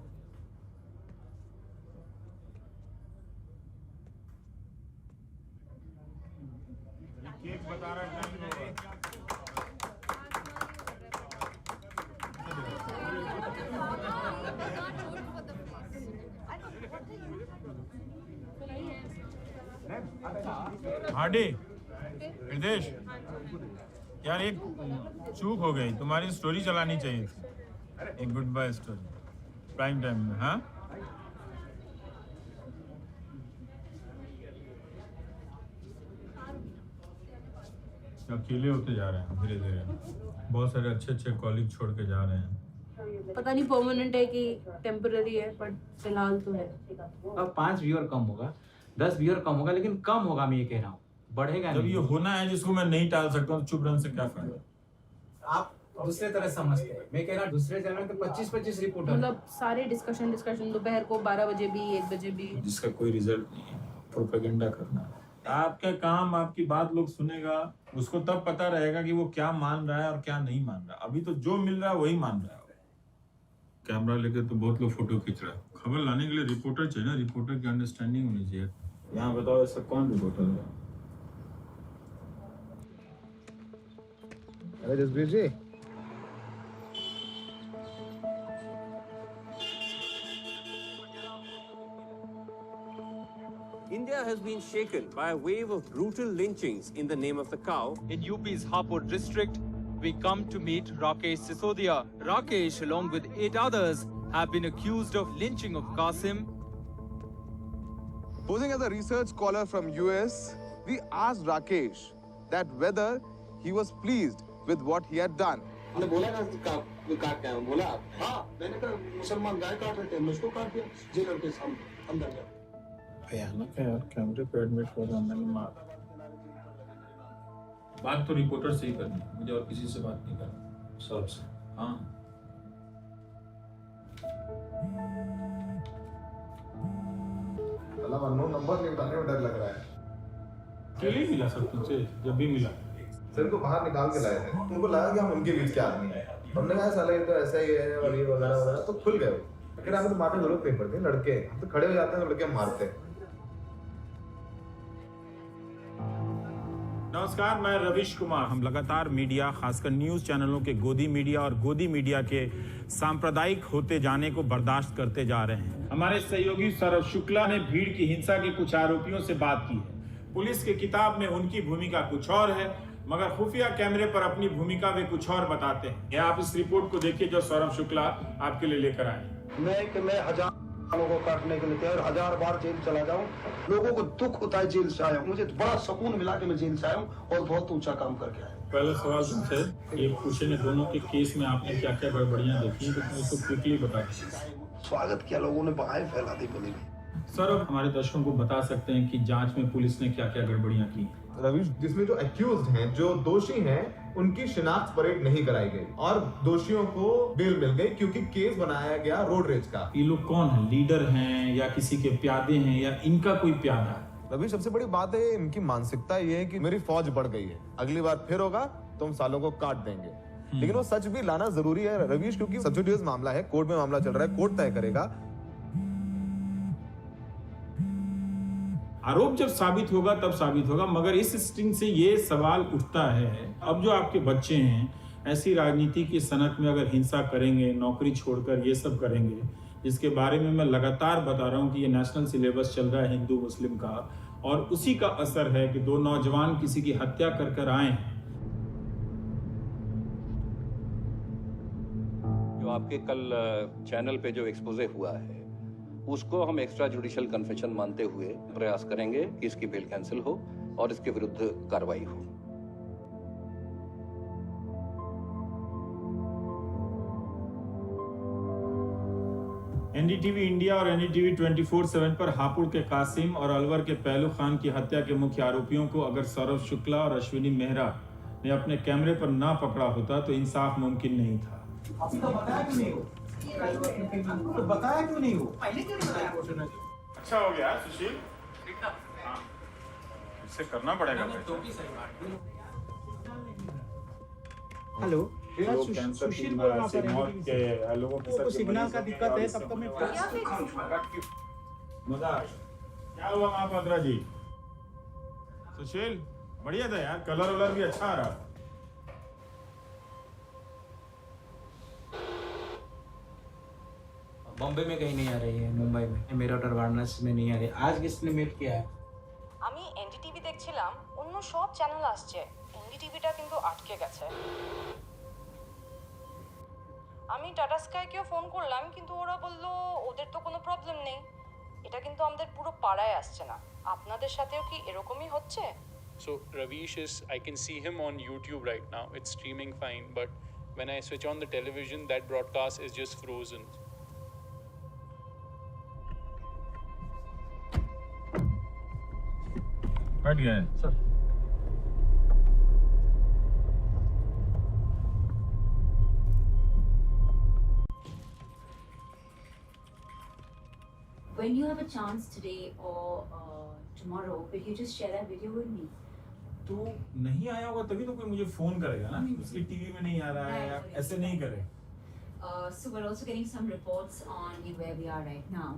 हार्डी, हृदेश, यार एक चूक हो गई, तुम्हारी स्टोरी चलानी चाहिए थी, एक good bye story prime time में। हाँ, अकेले होते जा रहे हैं धीरे धीरे, बहुत सारे अच्छे अच्छे कॉलीग छोड़ के जा रहे हैं। पता नहीं परमानेंट है कि टेम्पररी है, बट फिलहाल तो है। अब 5 व्यूअर कम होगा, 10 व्यूअर कम होगा, लेकिन कम होगा, मैं ये कह रहा हूँ, बढ़ेगा जब नहीं। ये होना है जिसको मैं नहीं टाल सकता हूँ, चुप रहने से क्या फायदा? आप दूसरे तरह समझते हैं, मैं कह रहा हूँ दूसरे चैनल पे 25-25 रिपोर्टर, मतलब सारे डिस्कशन दोपहर को 12 बजे भी, 1 बजे भी, जिसका कोई रिजल्ट नहीं है, प्रोपेगेंडा करना। आपका काम, आपकी बात लोग सुनेगा, उसको तब पता रहेगा कि वो क्या मान रहा है और क्या नहीं मान रहा। अभी तो जो मिल रहा है वही मान रहा है। कैमरा लेके तो बहुत लोग फोटो खींच रहा है। खबर लाने के लिए रिपोर्टर चाहिए ना, रिपोर्टर की अंडरस्टैंडिंग होनी चाहिए। यहाँ बताओ, ऐसा कौन रिपोर्टर है? अरे जसबीर जी, India has been shaken by a wave of brutal lynchings in the name of the cow. In UP's Hapur district, we come to meet Rakesh Sisodia. Rakesh, along with 8 others, have been accused of lynching of Qasim. Posing as a research scholar from US, we asked Rakesh that whether he was pleased with what he had done. बोला ना काट क्या बोला? हाँ, मैंने कहा मुसलमान गाय काट रहे थे, मुझको काट दिया जेलर के सामने अंदर गया। भयानक है यार, कैमरे पे एडमिट हो रहा है, मार। बात तो रिपोर्टर से ही करनी है, मुझे और किसी से बात नहीं करनी, सब से। हाँ, नंबर नहीं उठाने में डर लग रहा है। अकेले मिला सब तुमसे, जब भी मिला सर को बाहर निकाल के लाए थे, उनको लगा कि हम उनके बीच के आदमी हैं। हमने कहा साला ये तो ऐसा ही है और ये वगैरह वगैरह, तो खुल गए। फिर हमें तो मारने जरूरत नहीं पड़ती, लड़के हम तो खड़े हो जाते हैं, लड़के मारते हैं। नमस्कार, मैं रवीश कुमार। हम लगातार मीडिया, खासकर न्यूज चैनलों के गोदी मीडिया और गोदी मीडिया के सांप्रदायिक होते जाने को बर्दाश्त करते जा रहे हैं। हमारे सहयोगी सौरभ शुक्ला ने भीड़ की हिंसा के कुछ आरोपियों से बात की है। पुलिस की किताब में उनकी भूमिका कुछ और है, मगर खुफिया कैमरे पर अपनी भूमिका वे कुछ और बताते हैं। यह आप इस रिपोर्ट को देखिए जो सौरभ शुक्ला आपके लिए लेकर आए। मैं 1000 लोगों को काटने के लिए तैयार, 1000 बार जेल चला जाऊं। लोगों को दुख होता है जेल से आया हूं, मुझे बड़ा सुकून मिला कि मैं जेल से आया हूं और बहुत ऊंचा काम करके आया। पहला सवाल तुमसे ये पूछे ने, दोनों के केस में आपने क्या क्या गड़बड़ियां देखी, तो तुम इसको क्विकली बता दीजिए। स्वागत किया, लोगों ने बहाए फैला दी पुलिस। सर, हमारे दर्शकों को बता सकते हैं कि जांच में पुलिस ने क्या क्या गड़बड़ियां की? रवीश, जिसमें जो एक्यूज्ड हैं, जो दोषी हैं, उनकी शिनाख्त परेड नहीं कराई गई और दोषियों को बेल मिल गई क्योंकि केस बनाया गया रोड रेज का। ये लोग कौन है? लीडर हैं या किसी के प्यादे हैं या इनका कोई प्यादा है? रवीश, सबसे बड़ी बात है इनकी मानसिकता ये है कि मेरी फौज बढ़ गई है, अगली बार फिर होगा तो हम सालों को काट देंगे। लेकिन वो सच भी लाना जरूरी है रवीश, क्योंकि सब्सिडियस मामला है, कोर्ट में मामला चल रहा है, कोर्ट तय करेगा। आरोप जब साबित होगा तब साबित होगा, मगर इस स्ट्रिंग से ये सवाल उठता है, अब जो आपके बच्चे हैं ऐसी राजनीति की सनक में अगर हिंसा करेंगे, नौकरी छोड़कर ये सब करेंगे, जिसके बारे में मैं लगातार बता रहा हूँ कि ये नेशनल सिलेबस चल रहा है हिंदू मुस्लिम का, और उसी का असर है कि 2 नौजवान किसी की हत्या कर आए हैं। जो आपके कल चैनल पे जो एक्सपोजे हुआ है, उसको हम एक्स्ट्रा जुडिशियल कन्फेशन मानते हुए प्रयास करेंगे कि इसकी बेल कैंसिल हो और इसके विरुद्ध कार्रवाई हो। एनडीटीवी इंडिया और एनडीटीवी 24/7 पर हापुड़ के कासिम और अलवर के पहलू खान की हत्या के मुख्य आरोपियों को अगर सौरभ शुक्ला और अश्विनी मेहरा ने अपने कैमरे पर ना पकड़ा होता तो इंसाफ मुमकिन नहीं था। आपने तो बताया क्यों नहीं हो? तो बताया क्यों नहीं हो? पहले क्यों नहीं बताया? अच्छा हो गया सुशील, हाँ, इससे करना पड़ेगा। हेलो, लोग कैंसर की मौत के लोगों के सिग्नल का दिक्कत है, तब तो मैं मजाक। क्या हुआ महापात्रा जी? सुशील बढ़िया था यार, कलर वलर भी अच्छा आ रहा। बॉम्बे में कहीं नहीं आ रही है, मुंबई में मेरा वाराणसी में नहीं आ रही। आज किसने मेल किया है? আমি এনডিটিভি দেখছিলাম, অন্য সব চ্যানেল আসছে, এনডিটিভিটা কিন্তু আটকে গেছে। আমি টাটা স্কাইকেও ফোন করলাম, কিন্তু ওরা বলল ওদের তো কোনো প্রবলেম নেই। এটা কিন্তু আমাদের পুরো পাড়ায় আসছে না। আপনাদের সাথেও কি এরকমই হচ্ছে? So Ravish is, I can see him on YouTube right now. It's streaming fine, but when I switch on the television, that broadcast is just frozen. Cut गया है sir. When you have a chance today or tomorrow, will you just share that video with me? तो नहीं आया होगा तभी तो कोई मुझे फोन करेगा ना, उसकी टीवी में नहीं आ रहा है, या ऐसे नहीं करे। So we're also getting some reports on where we are right now,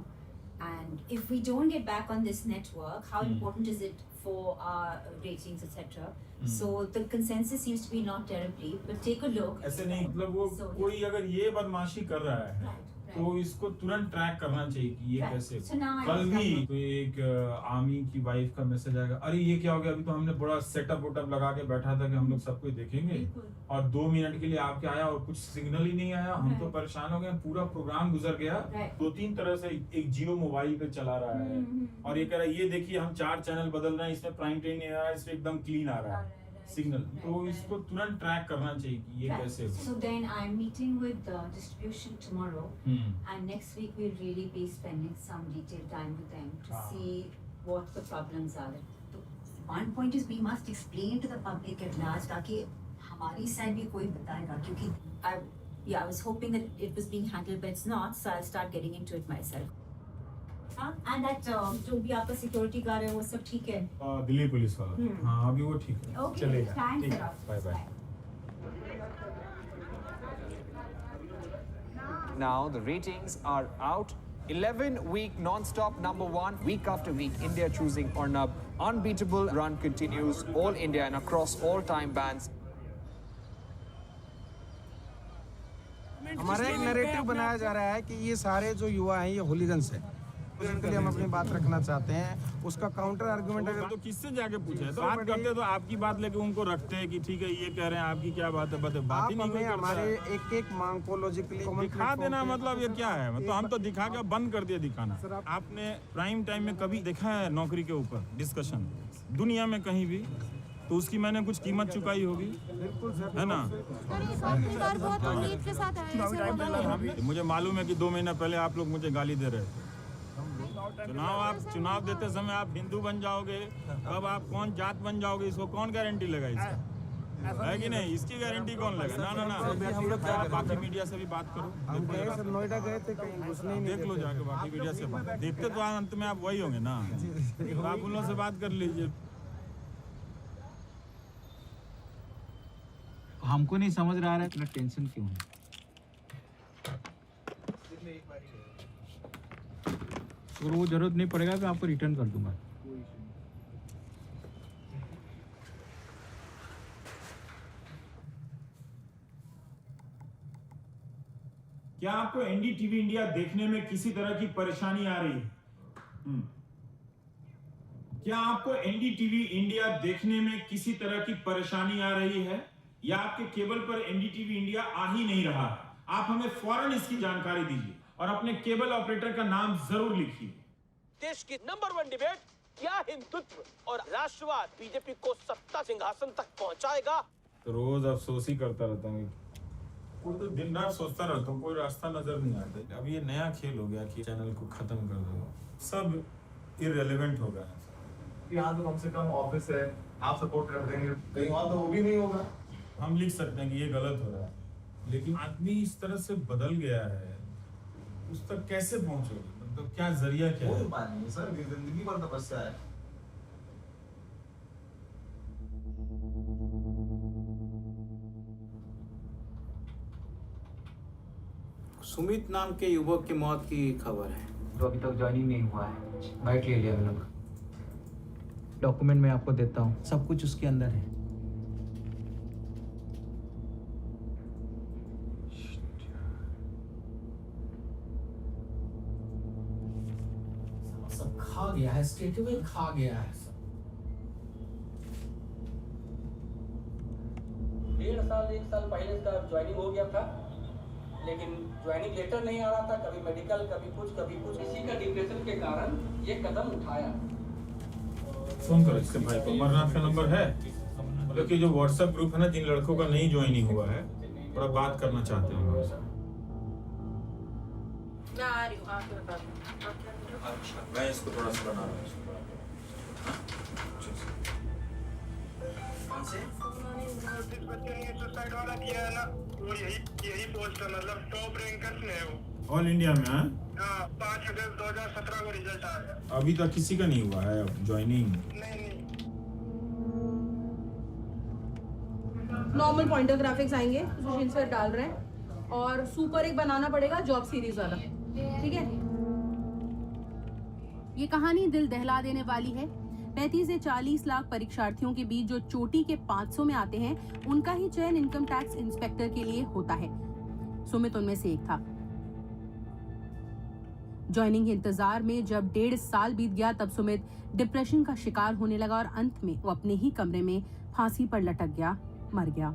and if we don't get back on this network, how important is it for our ratings, etc. So the consensus seems to be not terribly, but take a look. ऐसे नहीं, मतलब वो कोई अगर ये बदमाशी कर रहा है तो इसको तुरंत ट्रैक करना चाहिए कि ये कैसे। कल भी तो एक आर्मी की वाइफ का मैसेज आएगा, अरे ये क्या हो गया, अभी तो हमने बड़ा सेटअप वोटअप लगा के बैठा था कि हम लोग सब कुछ देखेंगे, और 2 मिनट के लिए आपके आया और कुछ सिग्नल ही नहीं आया। हम तो परेशान हो गए, पूरा प्रोग्राम गुजर गया। 2-3 तरह से एक जियो मोबाइल पे चला रहा है, और ये कह रहा है ये देखिए हम 4 चैनल बदल रहे हैं, इसमें प्राइम टाइम नहीं आ रहा है, इसमें एकदम क्लीन आ रहा है सिग्नल। तो इसको तुरंत ट्रैक करना चाहिए कि ये कैसे हो। So then I'm meeting with the distribution tomorrow, and next week we'll really be spending some detailed time with them to see what the problems are. So one point is we must explain to the public at large ताकि हमारी side भी कोई बताएगा, क्योंकि I was hoping that it was being handled, but it's not, so I'll start getting into it myself. And that जो भी आपका सिक्योरिटी गार्ड है वो सब ठीक है? दिल्ली पुलिस वाला, हाँ अभी वो ठीक है, Okay, चलेगा। thanks ठीक a है, lot. Bye bye. Now the ratings are out. 11-week non-stop #1, week after week. India choosing Arnab. Unbeatable run continues all India and across all time bands. हमारा एक नैरेटिव बनाया जा रहा है कि ये सारे जो युवा हैं ये होलीगन्स हैं, उसके लिए हम अपनी बात रखना चाहते हैं। उसका काउंटर आर्गुमेंट अगर तो किससे जाके पूछे, तो बात करते तो आपकी बात लेके उनको रखते हैं कि ठीक है ये कह रहे हैं, आपकी क्या बात है, बात ही नहीं करते। हमारे एक मांग को लॉजिकली दिखा देना, मतलब ये क्या है, मतलब हम तो दिखा के बंद कर दिया दिखाना। आपने प्राइम टाइम में कभी देखा है नौकरी के ऊपर डिस्कशन दुनिया में कहीं भी? तो उसकी मैंने कुछ कीमत चुकाई होगी, है ना? मुझे मालूम है कि 2 महीना पहले आप लोग मुझे गाली दे रहे थे। चुनाव देते समय आप हिंदू बन जाओगे, कब आप कौन जात बन जाओगे, इसको कौन गारंटी लेगा? इसका है कि नहीं, इसकी गारंटी कौन लेगा? ना आप बाकी मीडिया से भी बात करो, हम गए सर, नोएडा गए थे, कहीं घुसने नहीं देख लो जाके बाकी मीडिया से बात। देखते तो अंत में आप वही होंगे ना, तो आप उन लोगों से बात कर लीजिए। हमको नहीं समझ रहा है इतना टेंशन क्यों है। और वो जरूरत नहीं पड़ेगा तो आपको रिटर्न कर दूंगा। क्या आपको एनडीटीवी इंडिया देखने में किसी तरह की परेशानी आ रही है? क्या आपको एनडीटीवी इंडिया देखने में किसी तरह की परेशानी आ रही है या आपके केबल पर एनडीटीवी इंडिया आ ही नहीं रहा है? आप हमें फौरन इसकी जानकारी दीजिए और अपने केबल ऑपरेटर का नाम जरूर लिखिए। देश की नंबर 1 डिबेट, क्या हिंदुत्व और राष्ट्रवाद बीजेपी को सत्ता सिंहासन तक पहुंचाएगा? तो रोज अफसोस ही करता रहता हूँ, तो दिन रात सोचता रहता हूँ, कोई रास्ता नजर नहीं आता। अब ये नया खेल हो गया कि चैनल को खत्म कर दो, सब इररिलेवेंट हो गया है। यहाँ तो कम से कम ऑफिस है, आप सपोर्ट कर देंगे, कहीं वहां तो वो भी नहीं होगा। हम लिख सकते हैं कि ये गलत हो रहा है, लेकिन आदमी इस तरह से बदल गया है, उस तक कैसे पहुंचोगे? मतलब क्या जरिया क्या है? नहीं सर, ये जिंदगी भर तपस्या है। सुमित नाम के युवक की मौत की खबर है, जो अभी तक ज्वाइनिंग नहीं हुआ है। बाइट ले लिया मैंने, डॉक्यूमेंट मैं आपको देता हूँ, सब कुछ उसके अंदर है। सब खा गया है, स्टेटमेंट खा गया है। 1.5 साल 1 साल पहले इसका ज्वाइनिंग हो गया था, लेकिन ज्वाइनिंग लेटर नहीं आ रहा था, कभी मेडिकल कभी कुछ। इसी का डिप्रेशन के कारण ये कदम उठाया। फोन करो इसके भाई को, अमरनाथ का नंबर है। मतलब कि जो व्हाट्सएप ग्रुप है ना, जिन लड़कों का नहीं ज्वाइनिंग हुआ है, थोड़ा बात करना चाहते हैं उनसे। मैं आ रही हूँ, आके बता दूँ। अच्छा, मैं इसको थोड़ा सा बना रहा हूँ। सुसाइड वाला किया है ना, वो यही पोस्ट है, मतलब टॉप रैंकर्स में है वो। ऑल इंडिया में? हाँ, 5 अगस्त 2017 को रिजल्ट आया। अभी तक किसी का नहीं हुआ है ज्वाइनिंग? नॉर्मल पॉइंटर ग्राफिक्स आएंगे, सुशील सर डाल रहे हैं, और सुपर एक बनाना पड़ेगा जॉब सीरीज वाला, ठीक है? ये कहानी दिल दहला देने वाली है। 35 से 40 लाख परीक्षार्थियों के बीच जो चोटी के 500 में आते हैं, उनका ही चयन इनकम टैक्स इंस्पेक्टर के लिए होता है। सुमित उनमें से एक था। ज्वाइनिंग के इंतजार में जब 1.5 साल बीत गया, तब सुमित डिप्रेशन का शिकार होने लगा और अंत में वो अपने ही कमरे में फांसी पर लटक गया, मर गया।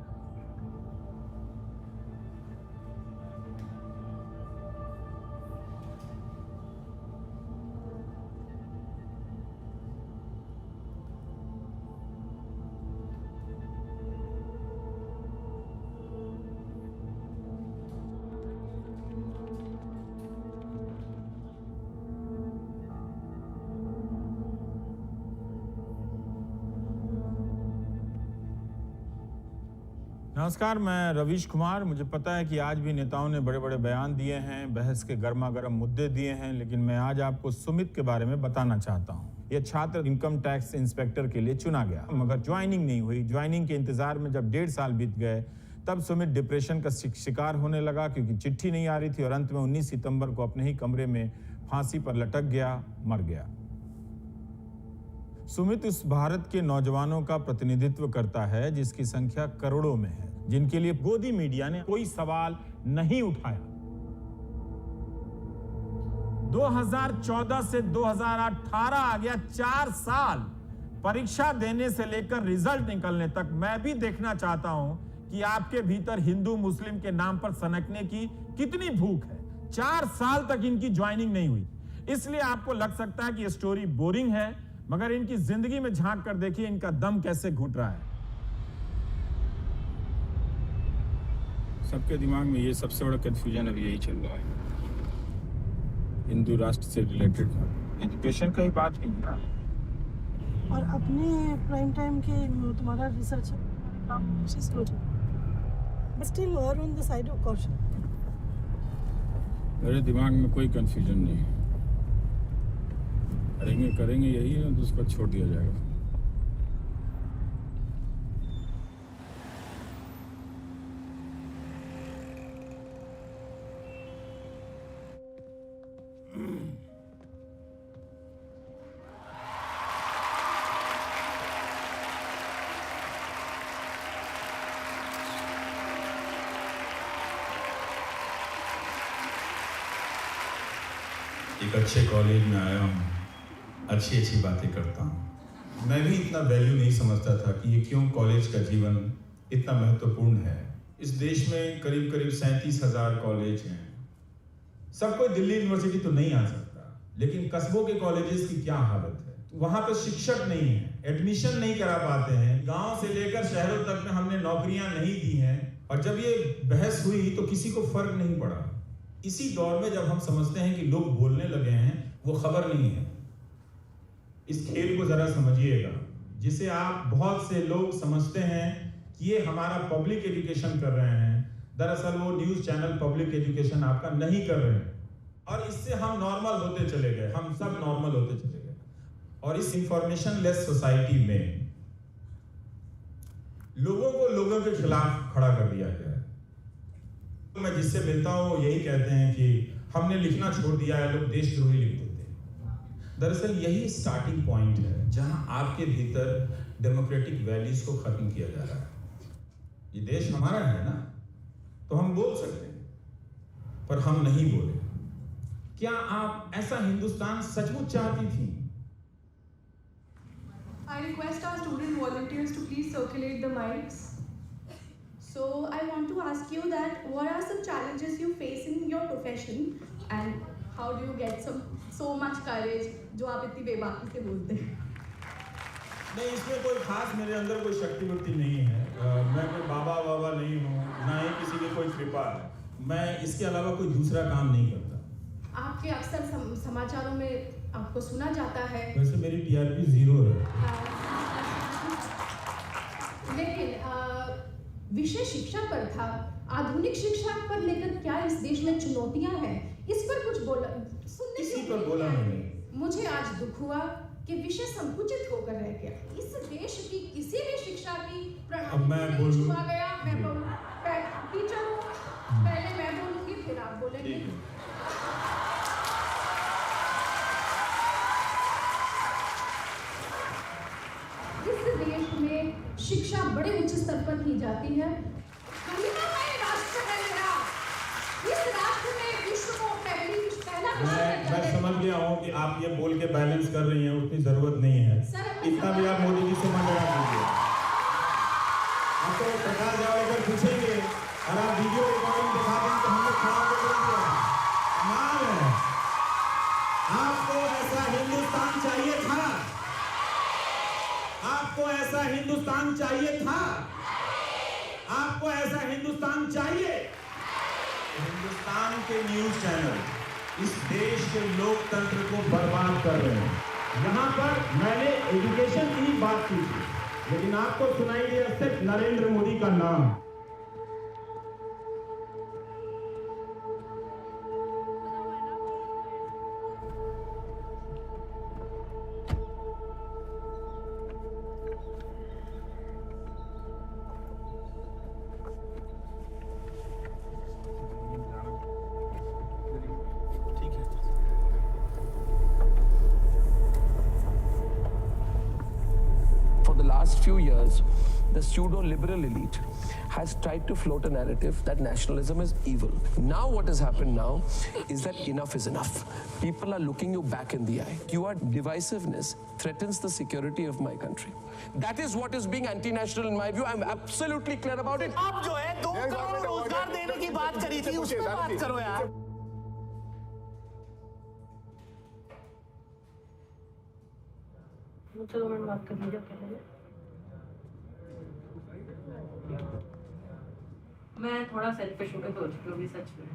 नमस्कार, मैं रवीश कुमार। मुझे पता है कि आज भी नेताओं ने बड़े बड़े बयान दिए हैं, बहस के गर्मा गर्म मुद्दे दिए हैं, लेकिन मैं आज आपको सुमित के बारे में बताना चाहता हूं। यह छात्र इनकम टैक्स इंस्पेक्टर के लिए चुना गया, मगर ज्वाइनिंग नहीं हुई। ज्वाइनिंग के इंतजार में जब 1.5 साल बीत गए, तब सुमित डिप्रेशन का शिकार होने लगा, क्योंकि चिट्ठी नहीं आ रही थी, और अंत में 19 सितंबर को अपने ही कमरे में फांसी पर लटक गया, मर गया। सुमित उस भारत के नौजवानों का प्रतिनिधित्व करता है जिसकी संख्या करोड़ों में है, जिनके लिए गोदी मीडिया ने कोई सवाल नहीं उठाया। 2014 से 2018 आ गया, 4 साल। परीक्षा देने से लेकर रिजल्ट निकलने तक मैं भी देखना चाहता हूं कि आपके भीतर हिंदू मुस्लिम के नाम पर सनकने की कितनी भूख है। 4 साल तक इनकी ज्वाइनिंग नहीं हुई। इसलिए आपको लग सकता है कि ये स्टोरी बोरिंग है, मगर इनकी जिंदगी में झांक कर देखिए इनका दम कैसे घुट रहा है। सबके दिमाग में ये सबसे बड़ा कंफ्यूजन अभी यही चल रहा है, हिंदू राष्ट्र से रिलेटेड एजुकेशन का ही बात नहीं है। और अपने प्राइम टाइम के तुम्हारा रिसर्च बट स्टिल और on the side of caution. मेरे दिमाग में कोई कंफ्यूजन नहीं है। करेंगे यही है, तो उसको छोड़ दिया जाएगा। एक अच्छे कॉलेज में आया हूँ, अच्छी बातें करता हूँ। मैं भी इतना वैल्यू नहीं समझता था कि ये क्यों कॉलेज का जीवन इतना महत्वपूर्ण है। इस देश में करीब 37,000 कॉलेज हैं। सब कोई दिल्ली यूनिवर्सिटी तो नहीं आ सकता, लेकिन कस्बों के कॉलेजेस की क्या हालत है। वहाँ पे शिक्षक नहीं है, एडमिशन नहीं करा पाते हैं। गांव से लेकर शहरों तक में हमने नौकरियां नहीं दी हैं, और जब ये बहस हुई तो किसी को फर्क नहीं पड़ा। इसी दौर में जब हम समझते हैं कि लोग बोलने लगे हैं, वो खबर नहीं है। इस खेल को जरा समझिएगा, जिसे आप बहुत से लोग समझते हैं कि ये हमारा पब्लिक एजुकेशन कर रहे हैं। दरअसल वो न्यूज चैनल पब्लिक एजुकेशन आपका नहीं कर रहे हैं, और इससे हम नॉर्मल होते चले गए, हम सब नॉर्मल होते चले गए। और इस इंफॉर्मेशन लेस सोसाइटी में लोगों को लोगों के खिलाफ खड़ा कर दिया गया है। मैं जिससे मिलता हूं वो यही कहते हैं कि हमने लिखना छोड़ दिया है, लोग देशद्रोही लिख देते हैं। दरअसल यही स्टार्टिंग पॉइंट है जहां आपके भीतर डेमोक्रेटिक वैल्यूज को खत्म किया जा रहा है। ये देश हमारा है ना, तो हम बोल सकते हैं, पर हम नहीं बोले। क्या आप ऐसा हिंदुस्तान सचमुच चाहती थी? I request our student volunteers to please circulate the mics. So I want to ask you that what are some challenges you face in your profession and how do you get so much courage जो आप इतनी बेबाकी से बोलते हैं? नहीं, इसमें कोई खास मेरे अंदर कोई शक्तिवृत्ति नहीं है। मैं कोई बाबा नहीं हूँ, ना ही किसी की कोई कृपा है। मैं इसके अलावा कोई दूसरा काम नहीं करता। आपके अक्सर समाचारों में आपको सुना जाता है। वैसे मेरी TRP 0 है। लेकिन विषय शिक्षा पर था। आधुनिक शिक्षा पर लेकर क्या इस देश में चुनौतियां हैं, इस पर कुछ बोला सुनने इसी पर बोला नहीं। मुझे आज दुख हुआ कि विषय संकुचित होकर रह गया। इस देश की किसी भी शिक्षा की प्रणाली में छुआ गया। मैं बोलूं, टीचर हूं, पहले मैं बोलूंगी फिर आप बोलेंगे। इस देश में शिक्षा बड़े उच्च स्तर पर की जाती है। राष्ट्र है मेरा। इस राष्ट्र में विश्व को पहला मैं समझ गया हूँ कि आप ये बोल के बैलेंस कर रही हैं, उतनी जरूरत नहीं है। इतना भी आप मोदी जी से मत डरा कीजिए। आपको प्रकाश जावड़ेकर पूछेंगे और आप वीडियो रिकॉर्डिंग दिखा दें तो हम लोग खड़ा होकर बोलेंगे कमाल है। आपको ऐसा हिंदुस्तान चाहिए था? आपको ऐसा हिंदुस्तान चाहिए था? आपको ऐसा हिंदुस्तान चाहिए? हिंदुस्तान के न्यूज चैनल इस देश के लोकतंत्र को बर्बाद कर रहे हैं। यहाँ पर मैंने एजुकेशन की ही बात की थी, लेकिन आपको सुनाई दिया सिर्फ नरेंद्र मोदी का नाम। Last few years, the pseudo-liberal elite has tried to float a narrative that nationalism is evil. Now what has happened now is that enough is enough. People are looking you back in the eye. Your divisiveness threatens the security of my country. That is what is being anti-national in my view. I'm absolutely clear about it. आप जो है 2 करोड़ रोजगार देने की बात करी थी, उस पर बात करो यार। मुझे 2 मिनट बात कर लीजिए पहले। मैं थोड़ा सेल्फिश होकर सोच रही हूँ सच में।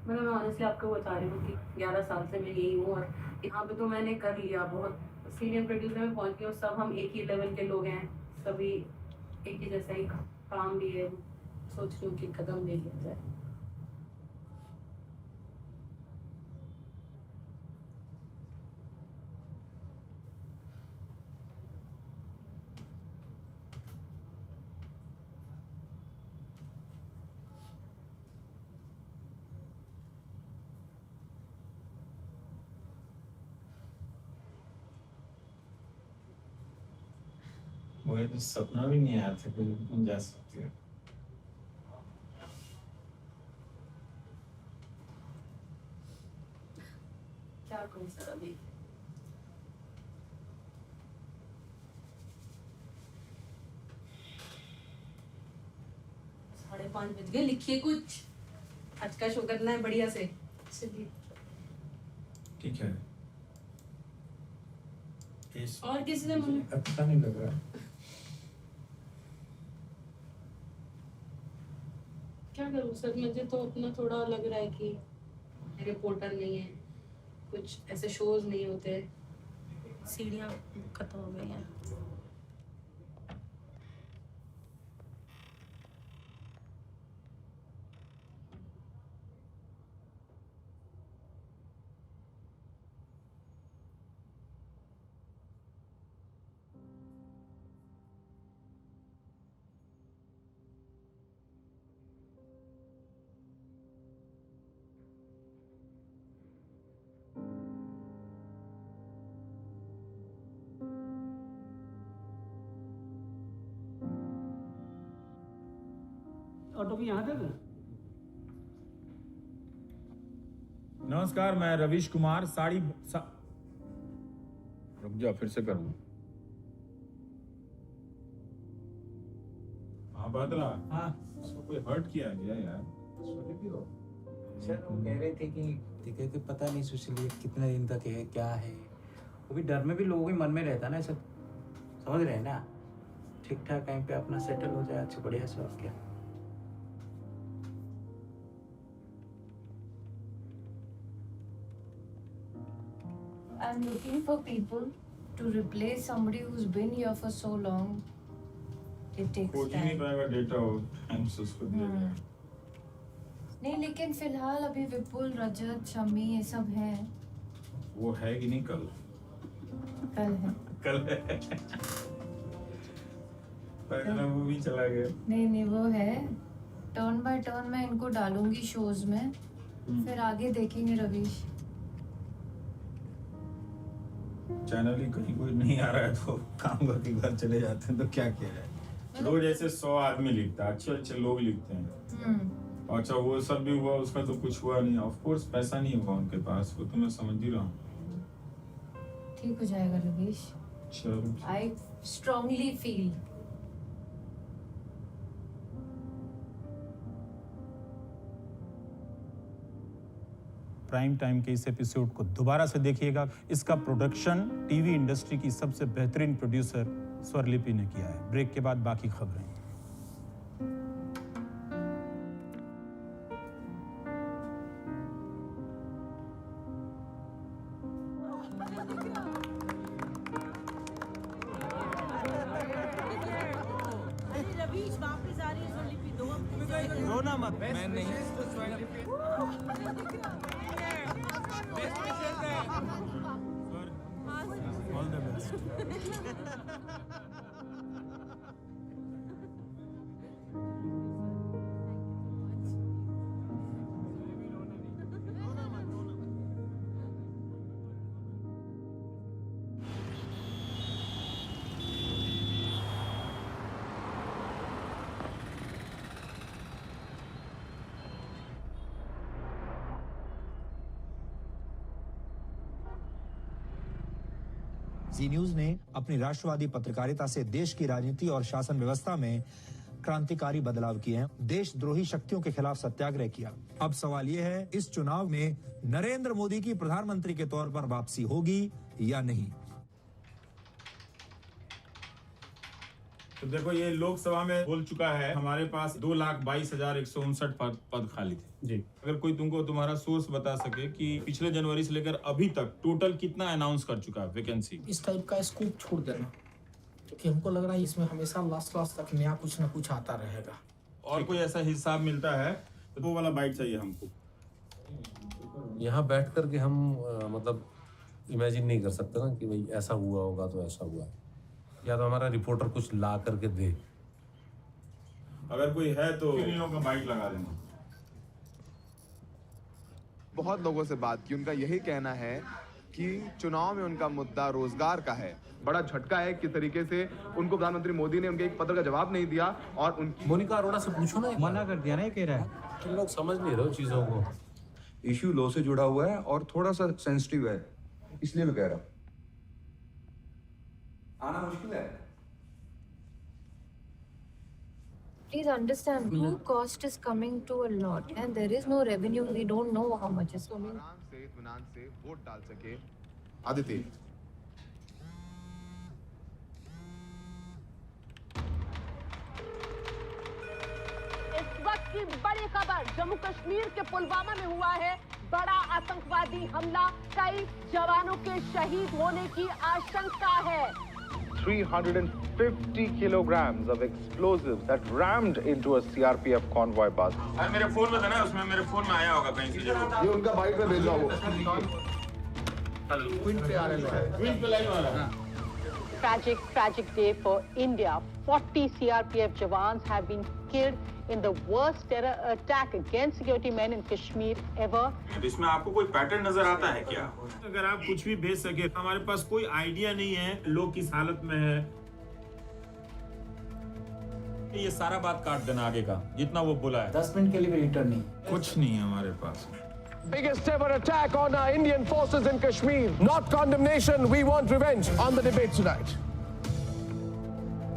मैं ऑनेस्टली आपको बता रही हूँ कि 11 साल से मैं यही हूँ, और यहाँ पे तो मैंने कर लिया, बहुत सीनियर प्रोड्यूसर में पहुँच गया। सब हम एक ही लेवल के लोग हैं, सभी एक ही जैसा ही काम भी है। सोच रही हूँ कि कदम ले लिया जाए। मुझे तो सपना भी नहीं आया था कि तुम जा सकती हो। क्या करूं सर अभी? 5:30 बज गए, लिखिए कुछ। आज का शो करना है बढ़िया से। चलिए ठीक है। और किसी ने मुझे अच्छा नहीं लग रहा। क्या करूं सर, मुझे तो अपना थोड़ा लग रहा है कि रिपोर्टर नहीं है, कुछ ऐसे शोज नहीं होते, सीढ़ियाँ खत्म हो गई हैं। ऑटो भी यहाँ तक? नमस्कार, मैं रवीश कुमार। रुक जा, फिर से करूँ। हाँ बदला। हाँ, उसको कोई हर्ट किया गया यार? सर वो कह रहे थे कि ठीक है कि पता नहीं सुशील कितने दिन तक है, क्या है। वो भी डर में भी लोगों के मन में रहता ना, सब समझ रहे हैं ना। ठीक ठाक टाइम पे अपना सेटल हो जाए, अच्छा बढ़िया से। और क्या I'm looking for people to replace somebody who's been here for so long. It takes खोज ही नहीं time. पाएगा डेटा हो टाइम से उसको दिया जाए। नहीं, लेकिन फिलहाल अभी विपुल, रजत, शमी ये सब हैं। वो है कि नहीं कल? कल है। कल है। पहले वो भी चला गया। नहीं वो है। टर्न बाय टर्न मैं इनको डालूंगी शोज में, फिर आगे देखेंगे रवीश। चैनल ही कहीं कोई नहीं आ रहा है तो काम करके घर चले जाते हैं, तो क्या किया जाए। रोज ऐसे 100 आदमी लिखता है, अच्छे अच्छे लोग लिखते हैं। अच्छा वो सब भी हुआ, उसका तो कुछ हुआ नहीं। ऑफ कोर्स पैसा नहीं होगा उनके पास, वो तो मैं समझ ही रहा हूँ। ठीक हो जाएगा रवीश। चलो। I strongly feel. Prime time के इस एपिसोड को दोबारा से देखिएगा। इसका प्रोडक्शन टीवी इंडस्ट्री की सबसे बेहतरीन प्रोड्यूसर स्वरलिपि ने किया है। ब्रेक के बाद बाकी खबरें। रवीश वापस आ रही है स्वरलिपि 2 हफ्ते। रोना मत, मैं नहीं। All the best. Zee News ने अपनी राष्ट्रवादी पत्रकारिता से देश की राजनीति और शासन व्यवस्था में क्रांतिकारी बदलाव किए हैं। देशद्रोही शक्तियों के खिलाफ सत्याग्रह किया। अब सवाल यह है, इस चुनाव में नरेंद्र मोदी की प्रधानमंत्री के तौर पर वापसी होगी या नहीं। तो देखो, ये लोकसभा में बोल चुका है, हमारे पास 2,22,159 पद खाली थे। जी। अगर कोई तुमको तुम्हारा सोर्स बता सके कि पिछले जनवरी से लेकर अभी तक टोटल कितना अनाउंस कर चुका है वैकेंसी? इस टाइप का स्कूप छोड़ देना, क्योंकि हमको लग रहा है इसमें हमेशा लास्ट तक नया कुछ ना कुछ आता रहेगा। और कोई ऐसा हिसाब मिलता है तो वो वाला बाइट चाहिए हमको। यहाँ बैठ कर के हम मतलब इमेजिन नहीं कर सकते ना कि भाई ऐसा हुआ होगा तो ऐसा हुआ है, या तो हमारा रिपोर्टर कुछ ला करके दे। अगर कोई है तो इन का बाइट लगा देना। बहुत लोगों से बात की, उनका यही कहना है कि चुनाव में उनका मुद्दा रोजगार का है। बड़ा झटका है किस तरीके से उनको प्रधानमंत्री मोदी ने उनके एक पत्र का जवाब नहीं दिया और उनकी मोनिका अरोड़ा से पूछो ना, मना कर दिया ना, ये कह रहा है। तुम लोग समझ नहीं रहे हो चीजों को। इश्यू लॉ से जुड़ा हुआ है और थोड़ा सा सेंसिटिव है, इसलिए मैं कह रहा हूँ आना मुश्किल है। Please understand, cost is coming to a lot and there is no revenue. We don't know how much is coming. से इत्मीनान से वोट डाल सके। आदित्य इस वक्त की बड़ी खबर जम्मू कश्मीर के पुलवामा में हुआ है बड़ा आतंकवादी हमला, कई जवानों के शहीद होने की आशंका है। 350 kilograms of explosives that rammed into a CRPF convoy bus. अरे मेरे फोन में था ना, उसमें मेरे फोन में आया होगा कहीं से जरूर। ये उनका बाइक में भेज रहा हूँ। ट्विन पे आ रहे हैं। ट्विन पे लाइन वाला। Tragic day for India. 40 CRPF jawans have been killed in the worst terror attack against security men in Kashmir ever. इसमें आपको कोई पैटर्न नजर आता है क्या? अगर आप कुछ भी भेज सके, हमारे पास कोई आइडिया नहीं है लोग किस हालत में है। ये सारा बात काट देना आगे का, जितना वो बोला है। 10 मिनट के लिए भी रिटर्न नहीं, कुछ नहीं है हमारे पास। Biggest ever attack on our Indian forces in Kashmir. Not condemnation, we want revenge on the debate tonight.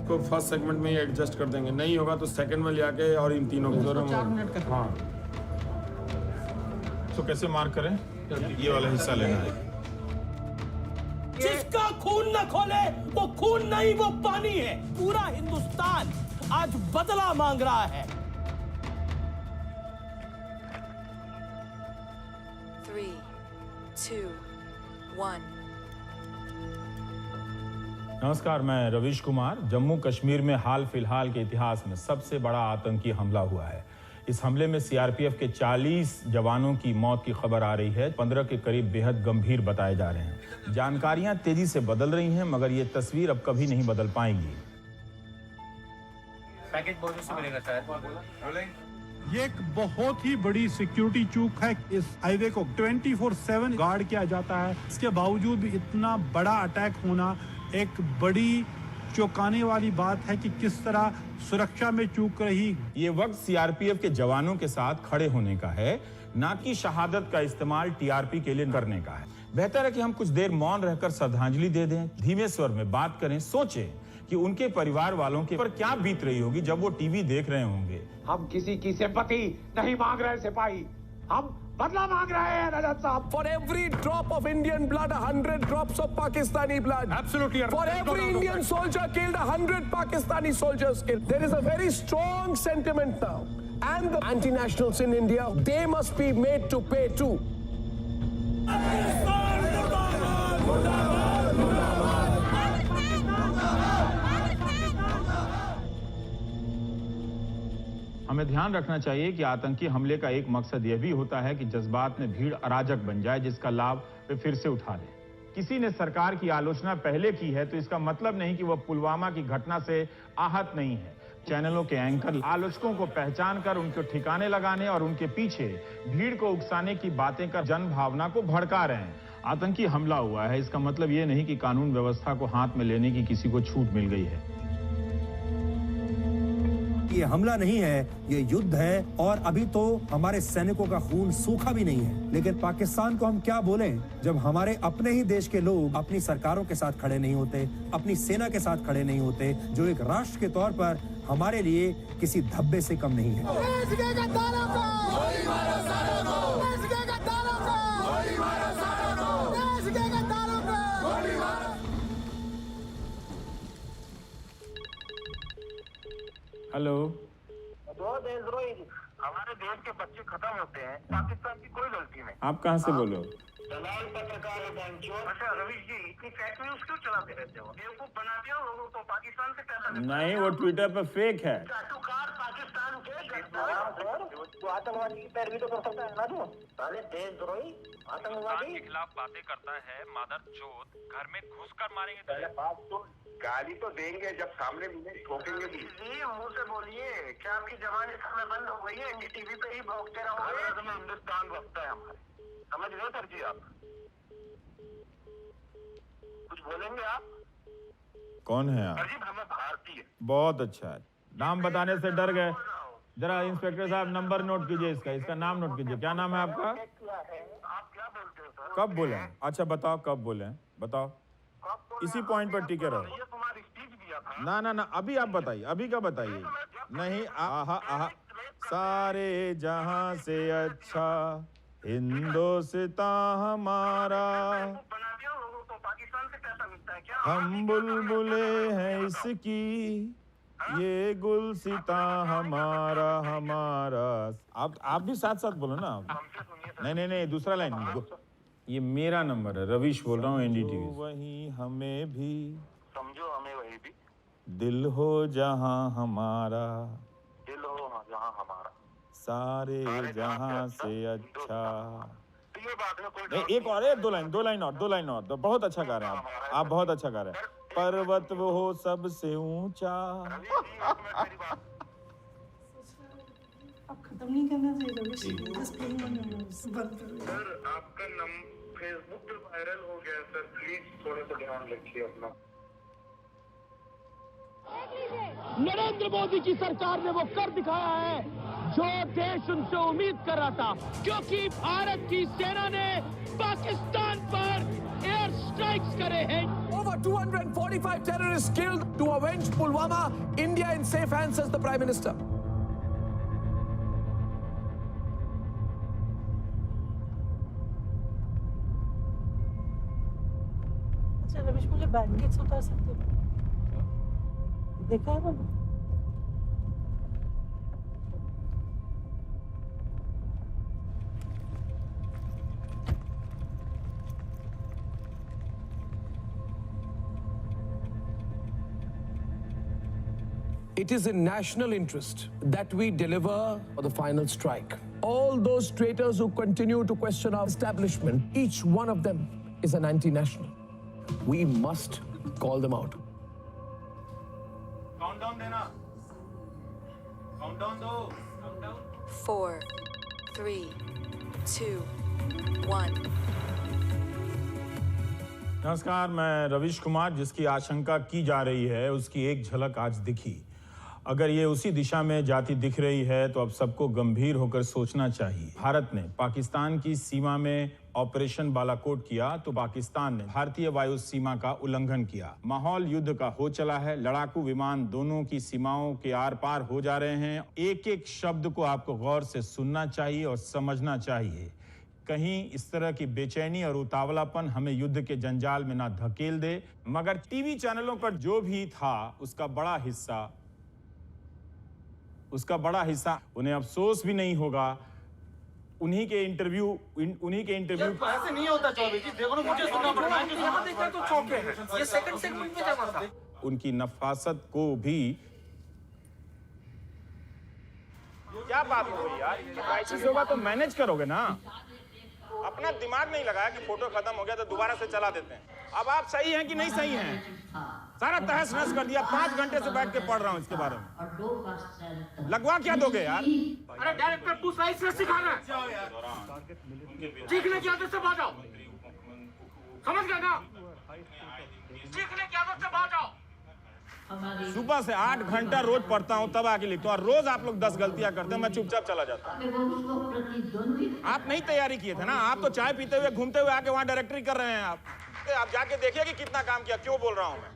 को फर्स्ट सेगमेंट में ही एडजस्ट कर देंगे, नहीं होगा तो सेकंड में ले आके और इन तीनों को 4 मिनट का। हाँ, तो कैसे मार्क करें? ये वाला हिस्सा लेना है। जिसका खून न खोले वो खून नहीं, वो पानी है। पूरा हिंदुस्तान आज बदला मांग रहा है। 3, 2, 1 नमस्कार, मैं रवीश कुमार। जम्मू कश्मीर में हाल फिलहाल के इतिहास में सबसे बड़ा आतंकी हमला हुआ है। इस हमले में सीआरपीएफ के 40 जवानों की मौत की खबर आ रही है। 15 के करीब बेहद गंभीर बताए जा रहे हैं। जानकारियां तेजी से बदल रही हैं, मगर ये तस्वीर अब कभी नहीं बदल पाएंगी। पैकेज बहुत से मिलेगा शायद। ये एक बहुत ही बड़ी सिक्योरिटी चूक है। इस हाईवे को 24/7 गार्ड किया जाता है। इसके बावजूद भी इतना बड़ा अटैक होना एक बड़ी चौंकाने वाली बात है कि किस तरह सुरक्षा में चूक रही। ये वक्त सीआरपीएफ के जवानों के साथ खड़े होने का है, ना कि शहादत का इस्तेमाल टीआरपी के लिए करने का है। बेहतर है कि हम कुछ देर मौन रहकर श्रद्धांजलि दे दें, धीमे स्वर में बात करें, सोचें कि उनके परिवार वालों के पर क्या बीत रही होगी जब वो टीवी देख रहे होंगे। हम किसी की सिंपैथी नहीं मांग रहे सिपाही, हम बदला मांग रहे हैं रजत साहब। For every drop of Indian blood, 100 drops of Pakistani blood. Absolutely. For every Indian soldier killed, 100 Pakistani soldiers killed. There is a very strong sentiment now. And the anti-nationals in India, they must be made to pay too. हमें ध्यान रखना चाहिए कि आतंकी हमले का एक मकसद यह भी होता है कि जज्बात में भीड़ अराजक बन जाए, जिसका लाभ वे फिर से उठा लें। किसी ने सरकार की आलोचना पहले की है तो इसका मतलब नहीं कि वह पुलवामा की घटना से आहत नहीं है। चैनलों के एंकर आलोचकों को पहचान कर उनके ठिकाने लगाने और उनके पीछे भीड़ को उकसाने की बातें कर जन भावना को भड़का रहे हैं। आतंकी हमला हुआ है, इसका मतलब यह नहीं कि कानून व्यवस्था को हाथ में लेने की किसी को छूट मिल गई है। ये हमला नहीं है, ये युद्ध है और अभी तो हमारे सैनिकों का खून सूखा भी नहीं है। लेकिन पाकिस्तान को हम क्या बोलें जब हमारे अपने ही देश के लोग अपनी सरकारों के साथ खड़े नहीं होते, अपनी सेना के साथ खड़े नहीं होते, जो एक राष्ट्र के तौर पर हमारे लिए किसी धब्बे से कम नहीं है। हेलो, हमारे देश के बच्चे खत्म होते हैं, पाकिस्तान की कोई गलती नहीं। आप कहाँ से बोलो? दलाल पत्रकार है अच्छा रवीश जी, इतनी फेक न्यूज क्यों चलाते रहते हो? बेवकूफ बनाते हो लोगों को, पाकिस्तान से पैसा नहीं, वो ट्विटर पे फेक है। पाकिस्तान के तो आतंकवादी की पैरवी तो कर सकता है ना तू? साले देशद्रोही आतंकवादी के खिलाफ बातें करता है, मादर चोद घर में घुसकर मारेंगे। पहले बात तो गाली तो देंगे जब सामने ठोकेंगे भी। मुंह से बोलिए, क्या आपकी जबान इस समय बंद हो गई है कि टीवी पे ही भोंकते रहोगे? हिंदुस्तान भोंकता है हमारे, समझ रहे हो सर जी? आप कुछ बोलेंगे आप? कौन है आप? सर जी हमें भारतीय। बहुत अच्छा है, नाम बताने से डर गए। जरा इंस्पेक्टर साहब नंबर नोट कीजिए इसका नाम नोट कीजिए। क्या नाम है आपका? कब बोले? अच्छा बताओ कब बोले, बताओ। इसी पॉइंट पर टिके रहो। ना अभी आप बताइए, अभी का बताइए। नहीं आहा सारे जहां से अच्छा हिंदुस्तान हमारा, हम बुलबुले हैं इसकी, ये गुलसिता हमारा हमारा। आप भी साथ साथ बोलो ना। नहीं दूसरा लाइन। ये मेरा नंबर है, रविश बोल रहा हूँ, एनडीटीवी। वही हमें भी समझो, हमें वही भी दिल हो जहां हमारा, दिल हो जहां हमारा, सारे जहां से अच्छा। ये बात में कोई नहीं एक और है, दो लाइन और। तो बहुत अच्छा गा रहे हैं आप बहुत अच्छा गा रहे हैं। पर्वत वो हो सबसे ऊंचा। आप खत्म नहीं करना चाहिए। सर आपका फेसबुक पे वायरल हो गया सर, प्लीज थोड़ा सा ध्यान रखिए अपना। नरेंद्र मोदी की सरकार ने वो कर दिखाया है जो देश उनसे उम्मीद कर रहा था, क्योंकि भारत की सेना ने पाकिस्तान पर एयर स्ट्राइक्स करे हैं। Over 245 terrorists killed to avenge Pulwama. India in safe hands, says the Prime Minister. अच्छा रमेश, मुझे बैंडेज उतार सकते हो? देखा है ना? It is in national interest that we deliver the final strike. All those traitors who continue to question our establishment, each one of them is an anti-national. We must call them out. Countdown देना, काउंटडाउन दो। 4, 3, 2, 1. नमस्कार, मैं रविश कुमार। जिसकी आशंका की जा रही है उसकी एक झलक आज दिखी। अगर ये उसी दिशा में जाती दिख रही है तो अब सबको गंभीर होकर सोचना चाहिए। भारत ने पाकिस्तान की सीमा में ऑपरेशन बालाकोट किया तो पाकिस्तान ने भारतीय वायु सीमा का उल्लंघन किया। माहौल युद्ध का हो चला है। लड़ाकू विमान दोनों की सीमाओं के आर पार हो जा रहे हैं। एक एक शब्द को आपको गौर से सुनना चाहिए और समझना चाहिए। कहीं इस तरह की बेचैनी और उतावलापन हमें युद्ध के जंजाल में ना धकेल दे। मगर टीवी चैनलों पर जो भी था उसका बड़ा हिस्सा उन्हें अफसोस भी नहीं होगा। उन्हीं के इंटरव्यू ऐसे नहीं होता चौबे जी, देखो ना, मुझे सुनना पड़ रहा है। यहाँ देखता है तो चौंके हैं। ये सेकंड सेगमेंट में जमा था। उनकी नफासत को भी। क्या बात हो गई यार, क्राइसिस होगा तो मैनेज करोगे ना। अपना दिमाग नहीं लगाया कि फोटो खत्म हो गया तो दोबारा से चला देते हैं। अब आप सही हैं कि नहीं सही हैं? सारा तहस नहस कर दिया। 5 घंटे से बैठ के पढ़ रहा हूँ इसके बारे में। लगवा क्या दोगे यार? अरे डायरेक्टर, तू सही से सिखाना है। सीखने की आदत से बाहर आओ, समझ गए ना? सीखने की आदत से बाहर आओ। सुबह से 8 घंटा रोज पढ़ता हूँ, तब आके लिखता हूँ। और रोज आप लोग 10 गलतियां करते हैं, मैं चुपचाप चला जाता हूँ। आप नहीं तैयारी किए थे ना। आप तो चाय पीते हुए घूमते हुए आके वहां डायरेक्टरी कर रहे हैं। आप जाके देखिए कि कितना काम किया। क्यों बोल रहा हूं मैं?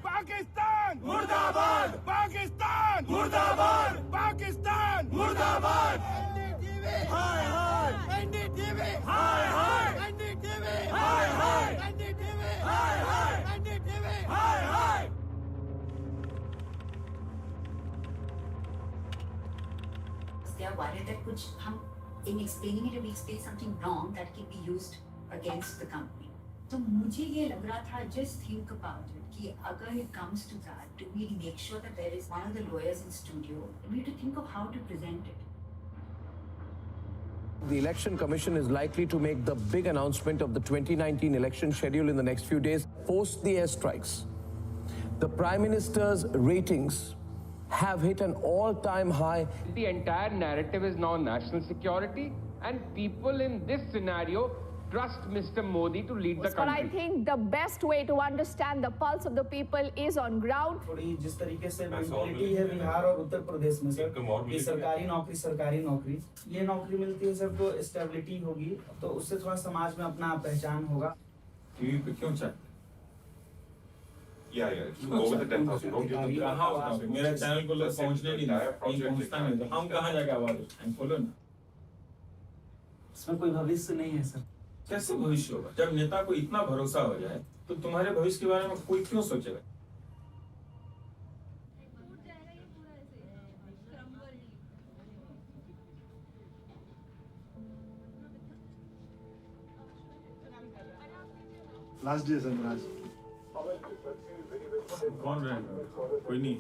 पाकिस्तान मुर्दाबाद, पाकिस्तान मुर्दाबाद, पाकिस्तान मुर्दाबाद। हाय हाय एनडीटीवी, हाय हाय एनडीटीवी, हाय हाय एनडीटीवी, हाय हाय एनडीटीवी, हाय हाय। They are worried that कुछ हम in explaining it we explain something wrong that can be used against the company. तो मुझे ये लग रहा था, just think about it, कि अगर it comes to that, do we make sure that there is one of the lawyers in studio? We have to think of how to present it. The Election Commission is likely to make the big announcement of the 2019 election schedule in the next few days, post the airstrikes. The Prime Minister's ratings have hit an all-time high. The entire narrative is now national security, and people in this scenario trust Mr. Modi to lead the But I country. think the best way to understand the pulse of the people is on ground. थोड़ी जिस तरीके से मेंटालिटी है बिहार और उत्तर प्रदेश में सर, ये सरकारी नौकरी, ये नौकरी मिलती है सर तो स्टेबिलिटी होगी, तो उससे थोड़ा समाज में अपना पहचान होगा। टीवी पे क्यों चैट? Over the 10,000. मेरा चैनल को लोग पहुंचने नहीं दे, पहुंचता नहीं, तो हम कहाँ जाके आवाज उठाएं? खोलो ना। इसमें कोई भविष्य नहीं है सर। कैसे भविष्य होगा? जब नेता को इतना भरोसा हो जाए तो तुम्हारे भविष्य के बारे में कोई क्यों सोचेगा? लास्ट डे सर कौन रहेगा? कोई नहीं।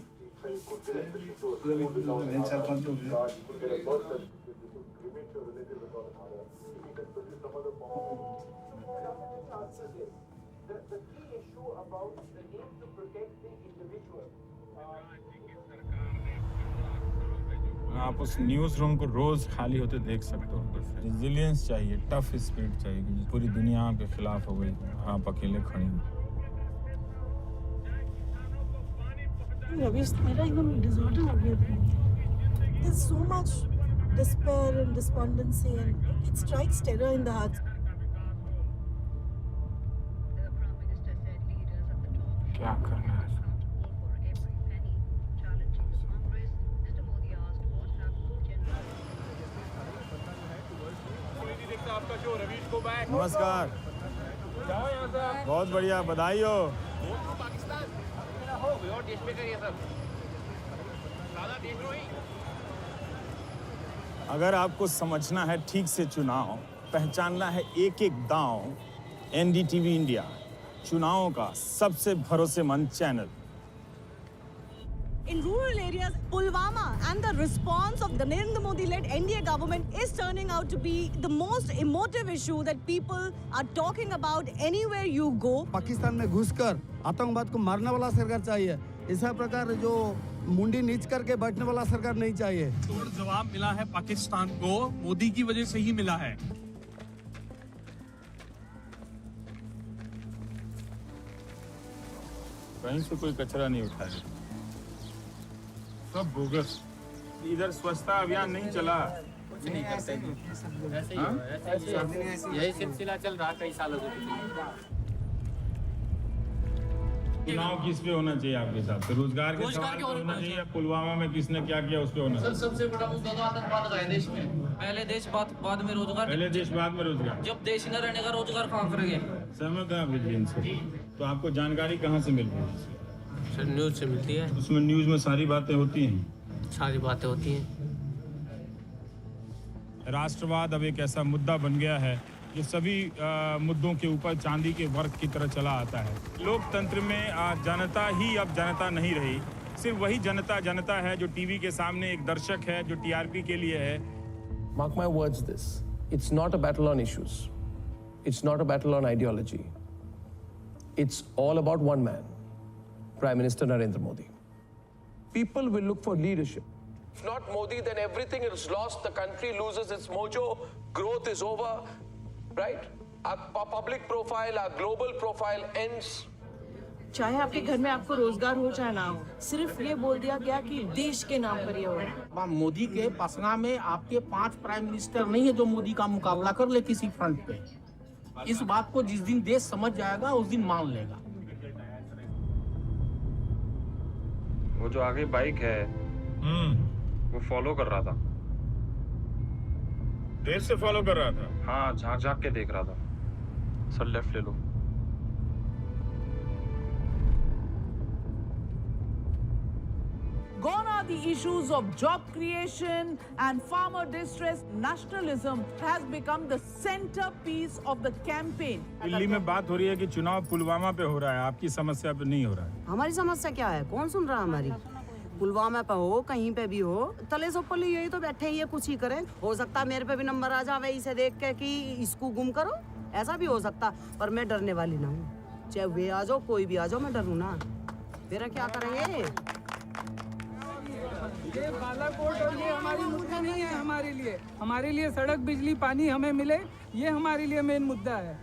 आप उस न्यूज रूम को रोज खाली होते देख सकते हो। रेजिलियंस चाहिए, टफ स्पिरिट चाहिए कि पूरी दुनिया के खिलाफ हो गई, आप अकेले खड़े हैं। रवीश, मेरा एकदम डिसऑर्डर हो गया। There's so much despair and despondency and it strikes terror in the heart. क्या करना है? नमस्कार। बहुत बढ़िया, बधाई हो। अगर आपको समझना है ठीक से चुनाव, पहचानना है एक एक दांव, एनडीटीवी इंडिया चुनावों का सबसे भरोसेमंद channel. In rural areas, Pulwama and the response of the Narendra Modi-led NDA government is turning out to be the most emotive issue that people are talking about anywhere you go. Pakistan में घुसकर आतंकवाद को मारने वाला सरकार चाहिए, ऐसा प्रकार जो मुंडी नीच करके बैठने वाला सरकार नहीं चाहिए। तोड़ जवाब मिला है पाकिस्तान को, मोदी की वजह से ही मिला है। कहीं से कोई कचरा नहीं उठाया, सब बोगस। इधर स्वच्छता अभियान नहीं चला। कुछ नहीं करते हैं। हाँ? यही सिलसिला चल रहा कई सालों से। चुनाव किस पे होना चाहिए आपके हिसाब से? रोजगार के सवाल पे होना चाहिए या पुलवामा में किसने क्या किया उस पे होना चाहिए? सबसे बड़ा मुद्दा तो आतंकवाद का है देश में। पहले देश बाद में रोजगार। पहले देश बाद में रोजगार। जब देश न रहने का रोजगार कहाँ करेंगे? सहमत हैं आप इस दिन से? तो आपको जानकारी कहाँ से मिल रही है? सर न्यूज से मिलती है। उसमें न्यूज में सारी बातें होती हैं। सारी बातें होती हैं। राष्ट्रवाद अब एक ऐसा मुद्दा बन गया है जो सभी मुद्दों के ऊपर चांदी के वर्क की तरह चला आता है। लोकतंत्र में जनता ही अब जनता नहीं रही, सिर्फ वही जनता है जो टीवी के सामने एक दर्शक है, जो टीआरपी के लिए है। Mark my words this, it's not a battle on issues. It's not a battle on ideology. It's all about one man, Prime Minister Narendra Modi. People will look for leadership. If not Modi, then everything is lost. The country loses its mojo. Growth is over, right? Our public profile, our global profile ends. चाहे आपके घर में आपको रोजगार हो चाहे ना हो, सिर्फ ये बोल दिया गया कि देश के नाम पर ये हो। मोदी के पसना में आपके 5 प्राइम मिनिस्टर नहीं है जो मोदी का मुकाबला कर ले किसी फ्रंट पे। इस बात को जिस दिन देश समझ जाएगा उस दिन मान लेगा। वो जो आगे बाइक है वो फॉलो कर रहा था। देर से फॉलो कर रहा था? हाँ, झांक झांक के देख रहा था। सर लेफ्ट ले लो। Gone are the issues of job creation and farmer distress. Nationalism has become the centerpiece of the campaign. Delhi में बात हो रही है कि चुनाव पुलवामा पे हो रहा है, आपकी समस्या पे नहीं हो रहा है। हमारी समस्या क्या है? कौन सुन रहा है हमारी? पुलवामा पे हो, कहीं पे भी हो, तले से ऊपर यही तो बैठे ही है, कुछ ही करें। हो सकता है मेरे पे भी नंबर आ जावे इसे देख के कि इसको गुम करो, ऐसा भी हो सकता, पर मैं डरने वाली ना हूँ। चाहे वे आ जाओ, कोई भी आ जाओ, मैं डरूँ ना। मेरा क्या करेंगे? बालाकोट और ये हमारी मुद्दा नहीं है। हमारे लिए सड़क, बिजली, पानी हमें मिले, ये हमारे लिए मेन मुद्दा है।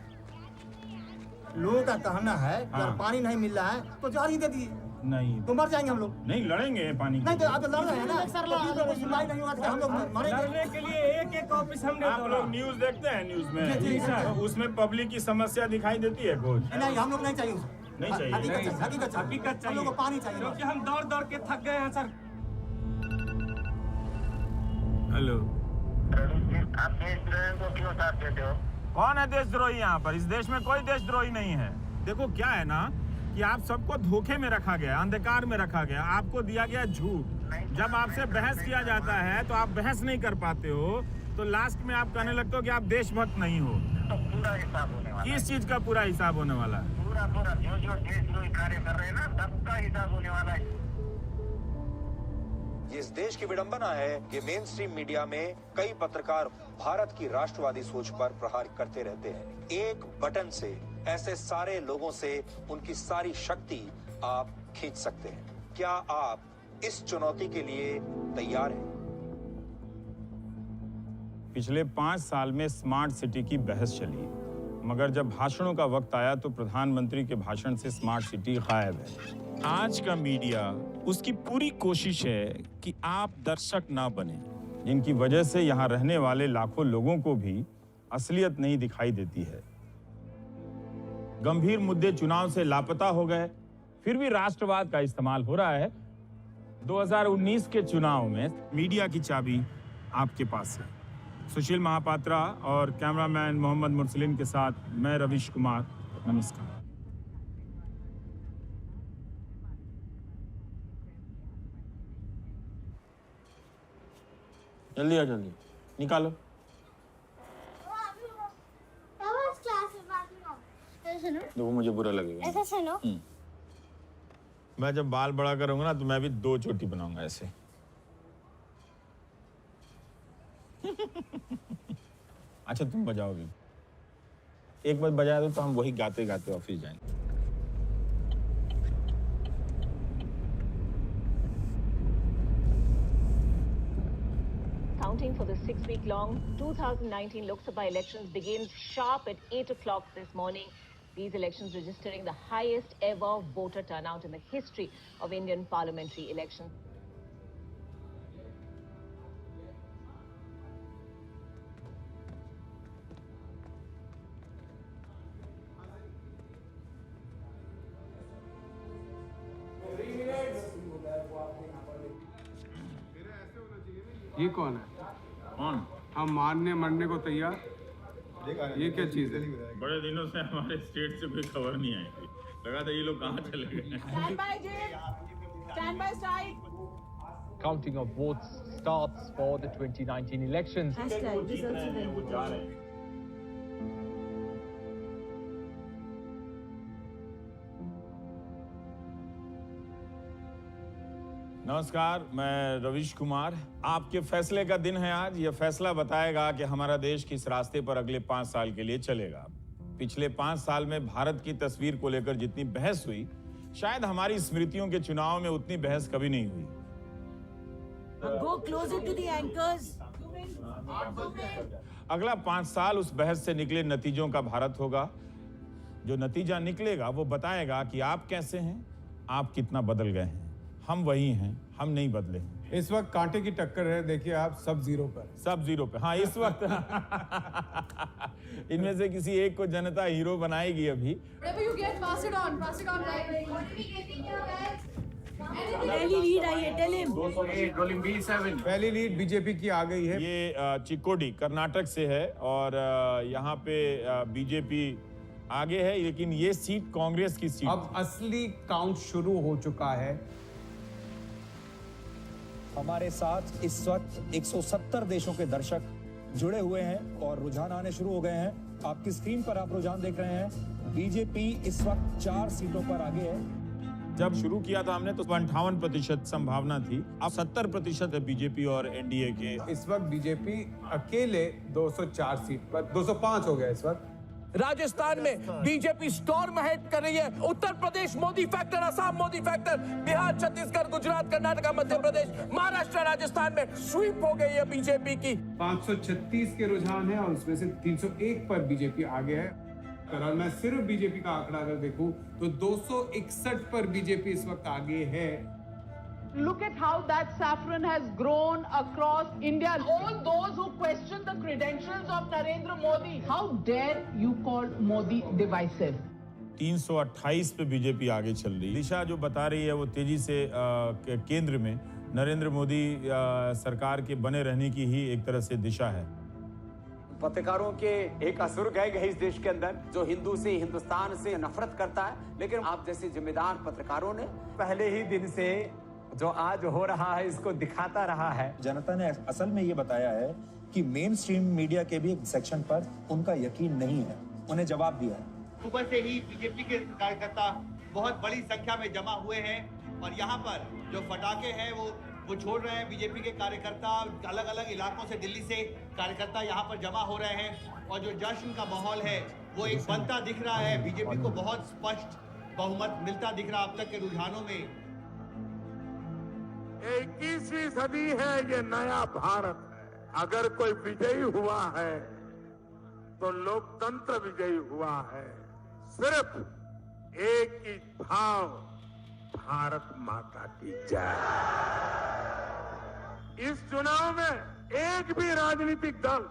लोगों का कहना है अगर पानी नहीं मिल रहा है तो जारी दे दिए, नहीं तो मर जाएंगे हम लोग। नहीं लड़ेंगे पानी नहीं तो आप तो लड़ रहे हैं ना, तो सुनवाई नहीं हुआ तो हम लोग मरेंगे। लड़ने के लिए एक ऑफिस हमने आप लोग न्यूज देखते हैं, न्यूज में जी सर, तो उसमें पब्लिक की समस्या दिखाई देती है कुछ? नहीं हम लोग नहीं चाहिए, नहीं चाहिए, हकीकत चाहिए, हम लोग को पानी चाहिए क्योंकि हम दौड़ के थक गए हैं सर। हेलो, आप देशद्रोही को क्यों साथ देते हो? कौन है देशद्रोही यहाँ पर? इस देश में कोई देशद्रोही नहीं है। देखो क्या है ना कि आप सबको धोखे में रखा गया, अंधकार में रखा गया, आपको दिया गया झूठ। जब आपसे बहस किया जाता है तो आप बहस नहीं कर पाते हो, तो लास्ट में आप कहने लगते हो कि आप देशभक्त नहीं हो। तो पूरा हिसाब होने वाला है। किस चीज का पूरा हिसाब होने वाला है? पूरा जो देशद्रोही कार्य कर रहे हैं ना, सबका हिसाब होने वाला है। ये इस देश की विडंबना है कि मेन स्ट्रीम मीडिया में कई पत्रकार भारत की राष्ट्रवादी सोच पर प्रहार करते रहते हैं। एक बटन से ऐसे सारे लोगों से उनकी सारी शक्ति आप खींच सकते हैं। क्या आप इस चुनौती के लिए तैयार हैं? पिछले 5 साल में स्मार्ट सिटी की बहस चली, मगर जब भाषणों का वक्त आया तो प्रधानमंत्री के भाषण से स्मार्ट सिटी गायब है। आज का मीडिया उसकी पूरी कोशिश है कि आप दर्शक ना बने, जिनकी वजह से यहाँ रहने वाले लाखों लोगों को भी असलियत नहीं दिखाई देती है। गंभीर मुद्दे चुनाव से लापता हो गए, फिर भी राष्ट्रवाद का इस्तेमाल हो रहा है। 2019 के चुनाव में मीडिया की चाबी आपके पास है। सुशील महापात्रा और कैमरामैन मोहम्मद मुरसलिन के साथ मैं रविश कुमार, नमस्कार। जल्दी आ, जल्दी निकालो। देखो मुझे बुरा लगेगा। ऐसा सुनो। मैं जब बाल बड़ा करूंगा ना तो मैं भी 2 चोटी बनाऊंगा ऐसे। अच्छा तुम बजाओगे, एक बार बजा दो तो हम वही गाते गाते ऑफिस जाएंगे। Counting for the 6-week-long 2019 Lok Sabha elections begins sharp at 8 o'clock this morning. These elections registering the highest ever voter turnout in the history of Indian parliamentary elections. ये कौन है? कौन? हम मारने मरने को तैयार। ये क्या चीज है? बड़े दिनों से हमारे स्टेट से कोई खबर नहीं आई थी, लगा था ये लोग कहाँ चले गए। Stand by, Jim. Stand by side. Counting of votes starts for the 2019 elections. नमस्कार, मैं रविश कुमार। आपके फैसले का दिन है आज। यह फैसला बताएगा कि हमारा देश किस रास्ते पर अगले 5 साल के लिए चलेगा। पिछले 5 साल में भारत की तस्वीर को लेकर जितनी बहस हुई, शायद हमारी स्मृतियों के चुनाव में उतनी बहस कभी नहीं हुई। Go closer to the anchors. अगला 5 साल उस बहस से निकले नतीजों का भारत होगा। जो नतीजा निकलेगा वो बताएगा कि आप कैसे हैं, आप कितना बदल गए हैं। हम वही हैं, हम नहीं बदले हैं। इस वक्त कांटे की टक्कर है, देखिए आप सब जीरो पर। सब जीरो पे, हाँ इस वक्त इनमें से किसी एक को जनता हीरो बनाएगी अभी। पहली लीड आई है, tell him. पहली लीड बीजेपी की आ गई है। ये चिकोडी कर्नाटक से है और यहाँ पे बीजेपी आगे है, लेकिन ये सीट कांग्रेस की सीट। अब असली काउंट शुरू हो चुका है। हमारे साथ इस वक्त 170 देशों के दर्शक जुड़े हुए हैं और रुझान आने शुरू हो गए हैं। आपकी स्क्रीन पर आप रुझान देख रहे हैं। बीजेपी इस वक्त 4 सीटों पर आगे है। जब शुरू किया था हमने तो 58% संभावना थी, अब 70% है बीजेपी और एनडीए के। इस वक्त बीजेपी अकेले 204 सीट पर, 205 हो गया इस वक्त। राजस्थान में बीजेपी स्टॉर्म हेड कर रही है, उत्तर प्रदेश मोदी फैक्टर, असम मोदी फैक्टर, बिहार, छत्तीसगढ़, गुजरात, कर्नाटक, मध्य प्रदेश, महाराष्ट्र, राजस्थान में स्वीप हो गई है बीजेपी की। 536 के रुझान है और उसमें से 301 पर बीजेपी आगे है। अगर मैं सिर्फ बीजेपी का आंकड़ा अगर देखूं तो 261 पर बीजेपी इस वक्त आगे है। Look at how that saffron has grown across India. All those who question the credentials of Narendra Modi, how dare you call Modi divisive? 328 पे बीजेपी आगे चल रही है। दिशा जो बता रही है वो तेजी से केंद्र में नरेंद्र मोदी सरकार के बने रहने की ही एक तरह से दिशा है। पत्रकारों के एक असुर गए इस देश के अंदर जो हिंदू से, हिंदुस्तान से नफरत करता है, लेकिन आप जैसे जिम्मेदार पत्रकारों ने पहले ही दिन से जो आज हो रहा है इसको दिखाता रहा है। जनता ने असल में ये बताया है कि मेन स्ट्रीम मीडिया के भी एक सेक्शन पर उनका यकीन नहीं है, उन्हें जवाब दिया है। सुबह से ही बीजेपी के कार्यकर्ता बहुत बड़ी संख्या में जमा हुए हैं और यहाँ पर जो पटाखे हैं वो छोड़ रहे हैं। बीजेपी के कार्यकर्ता अलग अलग इलाकों से, दिल्ली से कार्यकर्ता यहाँ पर जमा हो रहे हैं और जो जश्न का माहौल है वो एक बनता दिख रहा है। बीजेपी को बहुत स्पष्ट बहुमत मिलता दिख रहा अब तक के रुझानों में। 21वीं सदी है, ये नया भारत है। अगर कोई विजयी हुआ है तो लोकतंत्र विजयी हुआ है। सिर्फ एक ही भाव, भारत माता की जय। इस चुनाव में एक भी राजनीतिक दल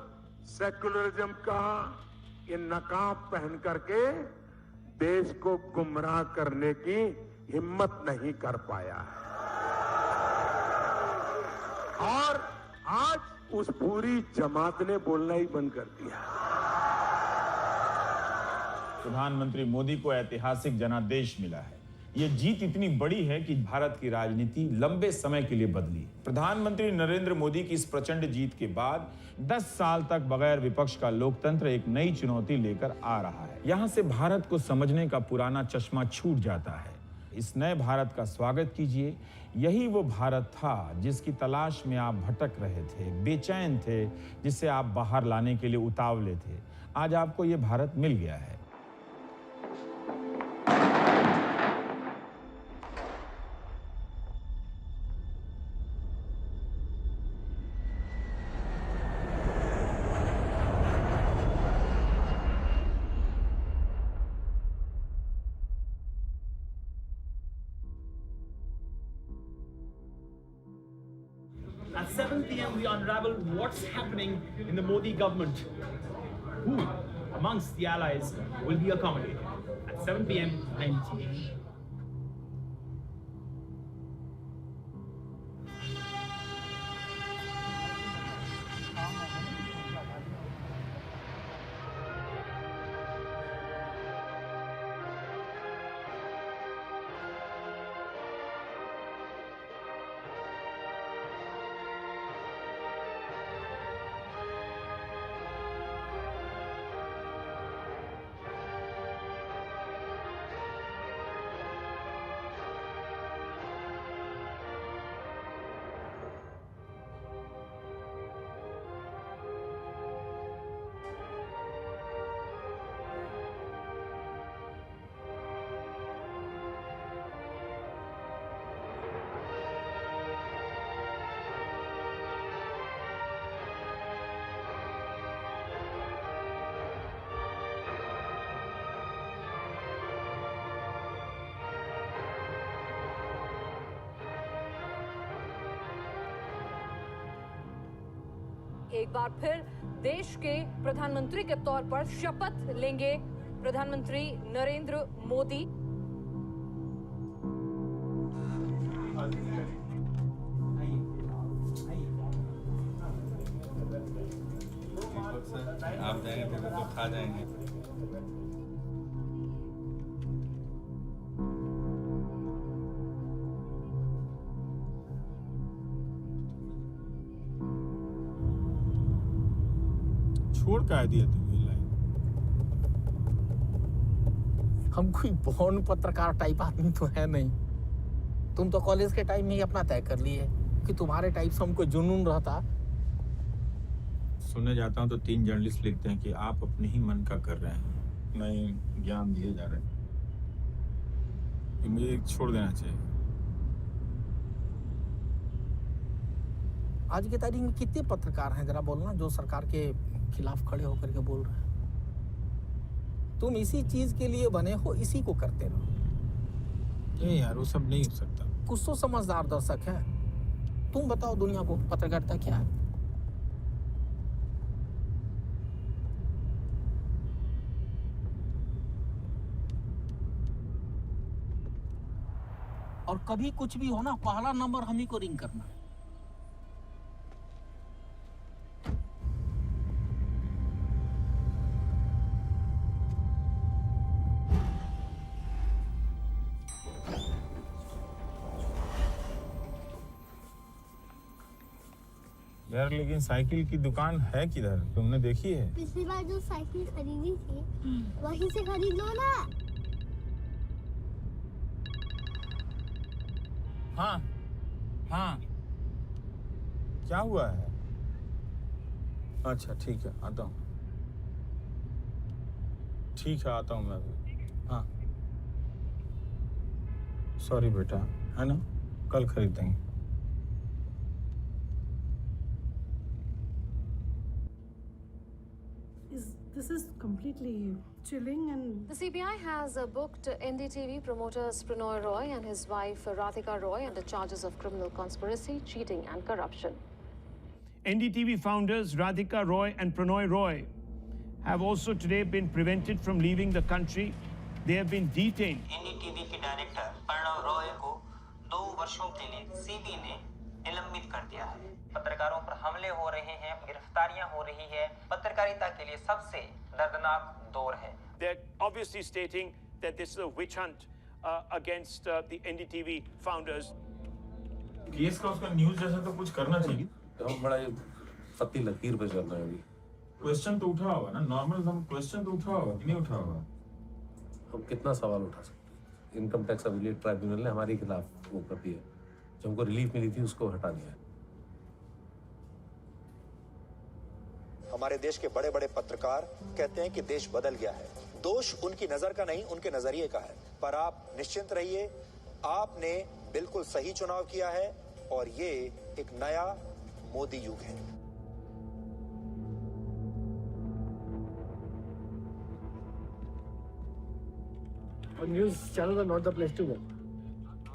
सेकुलरिज्म का ये नकाब पहन करके देश को गुमराह करने की हिम्मत नहीं कर पाया है। और आज उस पूरी जमात ने बोलना ही बंद कर दिया। प्रधानमंत्री मोदी को ऐतिहासिक जनादेश मिला है। ये जीत इतनी बड़ी है कि भारत की राजनीति लंबे समय के लिए बदली। प्रधानमंत्री नरेंद्र मोदी की इस प्रचंड जीत के बाद 10 साल तक बगैर विपक्ष का लोकतंत्र एक नई चुनौती लेकर आ रहा है। यहाँ से भारत को समझने का पुराना चश्मा छूट जाता है। इस नए भारत का स्वागत कीजिए। यही वो भारत था जिसकी तलाश में आप भटक रहे थे, बेचैन थे, जिसे आप बाहर लाने के लिए उतावले थे। आज आपको ये भारत मिल गया है। At 7 p.m. we unravel what's happening in the Modi government. Who amongst the allies will be accommodated? At 7 p.m. INTV. एक बार फिर देश के प्रधानमंत्री के तौर पर शपथ लेंगे प्रधानमंत्री नरेंद्र मोदी। आप जाएंगे तो खा जाएंगे। छोड़ का दिया तुमने लाइन। हम कोई बॉर्न पत्रकार टाइप आदमी तो है नहीं। तुम तो कॉलेज के टाइम में ही अपना तय कर लिए कि तुम्हारे टाइप से हमको जुनून रहता। सुनने जाता हूँ तो 3 जर्नलिस्ट लिखते हैं कि आप अपने ही मन का कर रहे हैं। नहीं ज्ञान दिए जा रहे हैं कि मुझे एक छोड़ देना चाहिए। आज की तारीख में कितने पत्रकार हैं जरा बोलना जो सरकार के खिलाफ खड़े होकर के बोल रहे हैं? तुम इसी चीज के लिए बने हो, इसी को करते रहो। नहीं यार, वो सब नहीं हो सकता। कुछ तो समझदार दर्शक है। तुम बताओ दुनिया को पत्रकारिता क्या है? और कभी कुछ भी हो ना, पहला नंबर हम ही को रिंग करना। यार लेकिन साइकिल की दुकान है किधर, तुमने देखी है? पिछली बार जो साइकिल खरीदी थी वहीं से खरीद लो ना। हाँ हाँ, क्या हुआ है? अच्छा ठीक है, आता हूँ। ठीक है, आता हूँ मैं भी। हाँ सॉरी बेटा, है ना, कल खरीदेंगे। This is completely chilling and... The CBI has booked NDTV promoters Pranoy Roy and his wife Radhika Roy under charges of criminal conspiracy, cheating and corruption. NDTV founders Radhika Roy and Pranoy Roy have also today been prevented from leaving the country. They have been detained. NDTV के डायरेक्टर प्रणव रॉय को 2 वर्षों के लिए सीबी ने निलंबित कर दिया है। पत्रकारों पर हमले हो रहे हैं, गिरफ्तारियां हो रही है। पत्रकारिता के लिए सबसे दर्दनाक दौर है। They're obviously stating that this is a witch hunt against the NDTV founders. Case का उसका न्यूज़ जैसा तो कुछ करना चाहिए। हम बड़ा फत्ती लकीर पे चल रहे हैं अभी। क्वेश्चन तो उठा होगा ना, नॉर्मल हम क्वेश्चन तो उठा होगा कि नहीं उठा होगा? हम कितना सवाल उठा सकते हैं? इनकम टैक्स एपिलेट ट्राइब्यूनल ने हमारे खिलाफ वो कर दिया, जो हमको रिलीफ मिली थी उसको हटा दिया। हमारे देश के बड़े बड़े पत्रकार कहते हैं कि देश बदल गया है। दोष उनकी नजर का नहीं, उनके नजरिए का है। पर आप निश्चिंत रहिए, आपने बिल्कुल सही चुनाव किया है और ये एक नया मोदी युग है। News channels are not the place to go.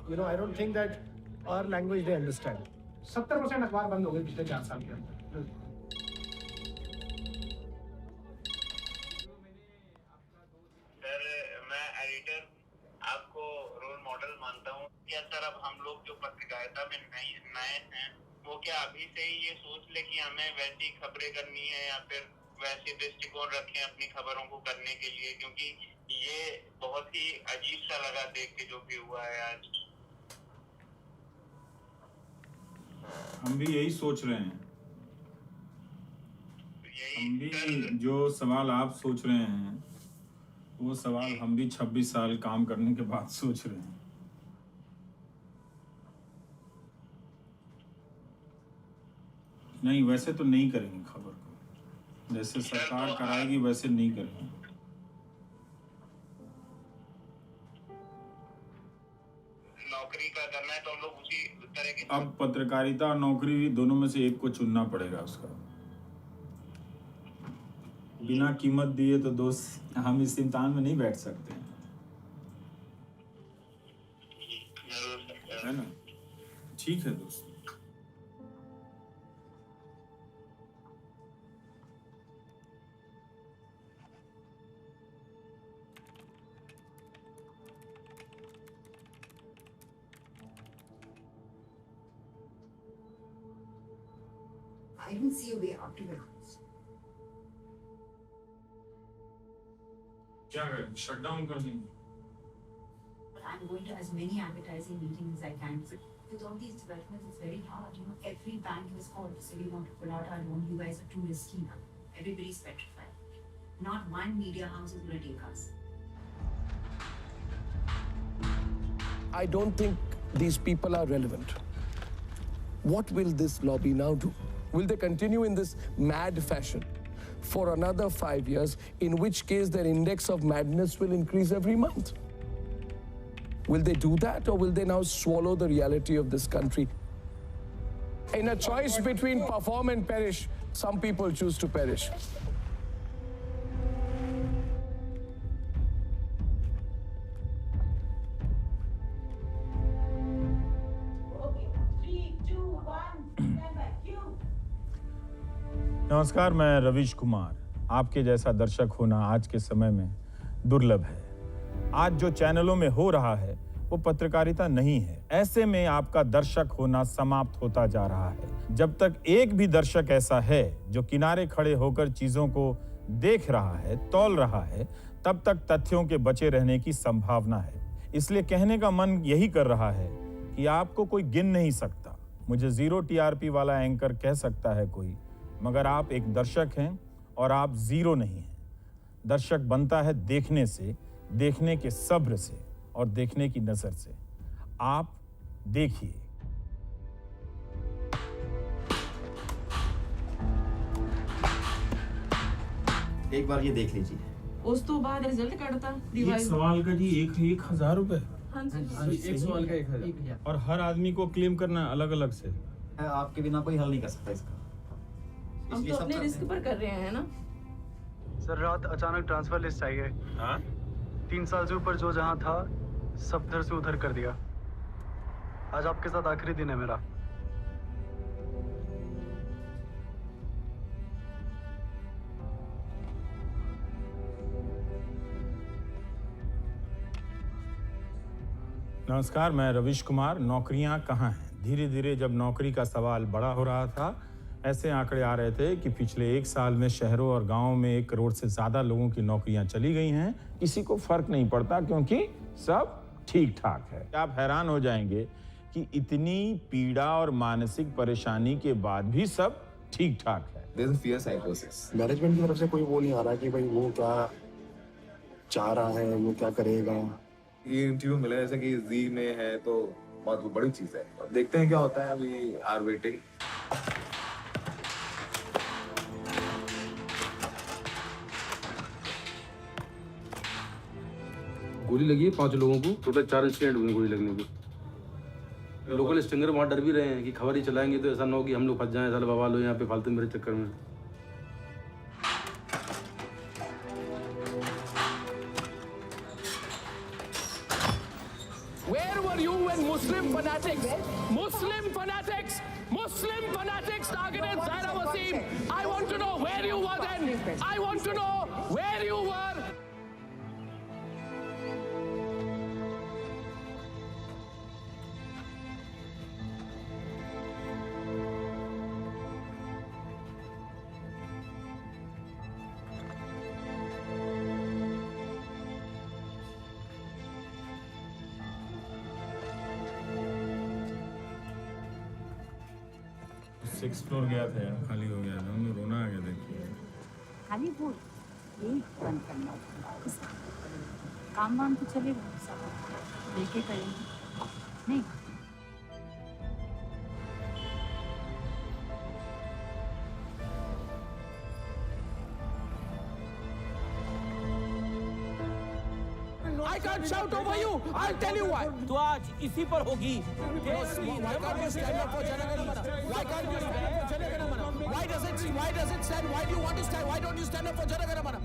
You know, I don't think that our language they understand. 70% अखबार बंद हो गए पिछले 4 साल के अंदर। सर अब हम लोग जो पत्रकारिता में नए हैं वो क्या अभी से ही ये सोच ले कि हमें वैसी खबरें करनी है या फिर वैसे दृष्टिकोण रखें अपनी खबरों को करने के लिए, क्योंकि ये बहुत ही अजीब सा लगा देख के जो भी हुआ है आज। हम भी यही सोच रहे हैं। हम भी जो सवाल आप सोच रहे हैं वो सवाल हम भी 26 साल काम करने के बाद सोच रहे हैं। नहीं, वैसे तो नहीं करेंगे खबर को, जैसे सरकार कराएगी वैसे नहीं करेंगे। नौकरी का करना है तो हम लोग उसी तरह की। अब पत्रकारिता और नौकरी भी दोनों में से एक को चुनना पड़ेगा। उसका बिना कीमत दिए तो दोस्त हम इस इम्तिहान में नहीं बैठ सकते हैं, है ना? ठीक है दोस्त। I don't see a way out to it. क्या करें? शट डाउन कर देंगे। But I'm going to as many advertising meetings as I can. With all these developments, it's very hard. You know, every bank is called to say we want to pull out our loan. You guys are too risky now. Everybody's petrified. Not one media house is going to take us. I don't think these people are relevant. What will this lobby now do? Will they continue in this mad fashion? for another 5 years, in which case their index of madness will increase every month. Will they do that, or will they now swallow the reality of this country? In a choice between perform and perish, some people choose to perish. नमस्कार, मैं रवीश कुमार। आपके जैसा दर्शक होना आज के समय में दुर्लभ है। आज जो चैनलों में हो रहा है वो पत्रकारिता नहीं है। ऐसे में आपका दर्शक होना समाप्त होता जा रहा है। जब तक एक भी दर्शक ऐसा है जो किनारे खड़े होकर चीजों को देख रहा है, तौल रहा है, तब तक तथ्यों के बचे रहने की संभावना है। इसलिए कहने का मन यही कर रहा है कि आपको कोई गिन नहीं सकता। मुझे 0 TRP वाला एंकर कह सकता है कोई, मगर आप एक दर्शक हैं और आप 0 नहीं हैं। दर्शक बनता है देखने से, देखने के सब्र से और देखने की नजर से। आप देखिए। एक बार ये देख लीजिए। उस तो बाद रिजल्ट कटता एक सवाल का जी 1,000 रुपए। हाँ एक सवाल का 1,000 और हर आदमी को क्लेम करना अलग अलग से। आपके बिना कोई हल नहीं कर सकता इसका। हम तो अपने रिस्क पर कर रहे हैं ना। सर रात अचानक ट्रांसफर लिस्ट आई है। हाँ? 3 साल से ऊपर जो जहाँ था सब इधर से उधर कर दिया। आज आपके साथ आखिरी दिन है मेरा। नमस्कार, मैं रवीश कुमार। नौकरियां कहाँ हैं? धीरे धीरे जब नौकरी का सवाल बड़ा हो रहा था, ऐसे आंकड़े आ रहे थे कि पिछले 1 साल में शहरों और गांवों में 1 करोड़ से ज्यादा लोगों की नौकरियां चली गई हैं। किसी को फर्क नहीं पड़ता क्योंकि सब ठीक ठाक है। आप हैरान हो जाएंगे कि इतनी पीड़ा और मानसिक परेशानी के बाद भी सब ठीक ठाक है। There's a fear psychosis. Management की तरफ से कोई वो नहीं आ रहा कि भाई वो क्या चाह रहा है, वो क्या करेगा। ये इंटरव्यू मिला है जैसे कि जी में है तो बहुत बड़ी चीज है। देखते हैं क्या होता है। We are waiting. गोली लगी है 5 लोगों को। टोटल 4 इंसिडेंट हुए गोली लगने के। लोकल स्टिंगर वहाँ डर भी रहे हैं कि खबर ही चलाएंगे तो ऐसा ना हो कि हम लोग फंस जाएं, साले बवाल हो यहाँ पे फालतू मेरे चक्कर में। Where were you when Muslim fanatics targeted Zaira Wasim? I want to know where you were then. I want to know where you were. Six floor गया था यार, खाली हो गया था। उन्हें रोना आ गया। देखिए खाली वो यही बंद करना होगा। काम वाम तो चलेगा, सब लेके करेंगे नहीं। I can't shout over you. I'll tell you why. तो आज इसी पर होगी। Why can't you stand up for Jana Gana Mana? Why can't you stand up for Jana Gana Mana? Why does it stand? Why do you want to stand? Why don't you stand up for Jana Gana Mana?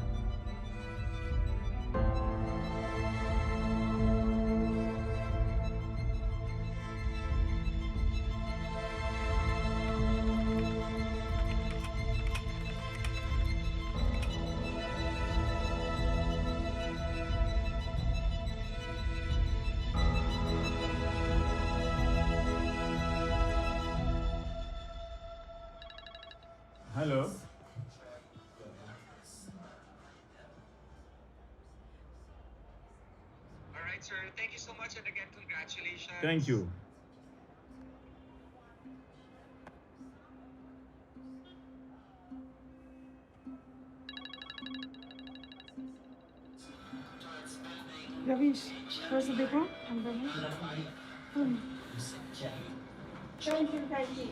Hello. Alright, sir. Thank you so much, and again, congratulations. Thank you. Ravish, first देखो अंदर में। Thank you.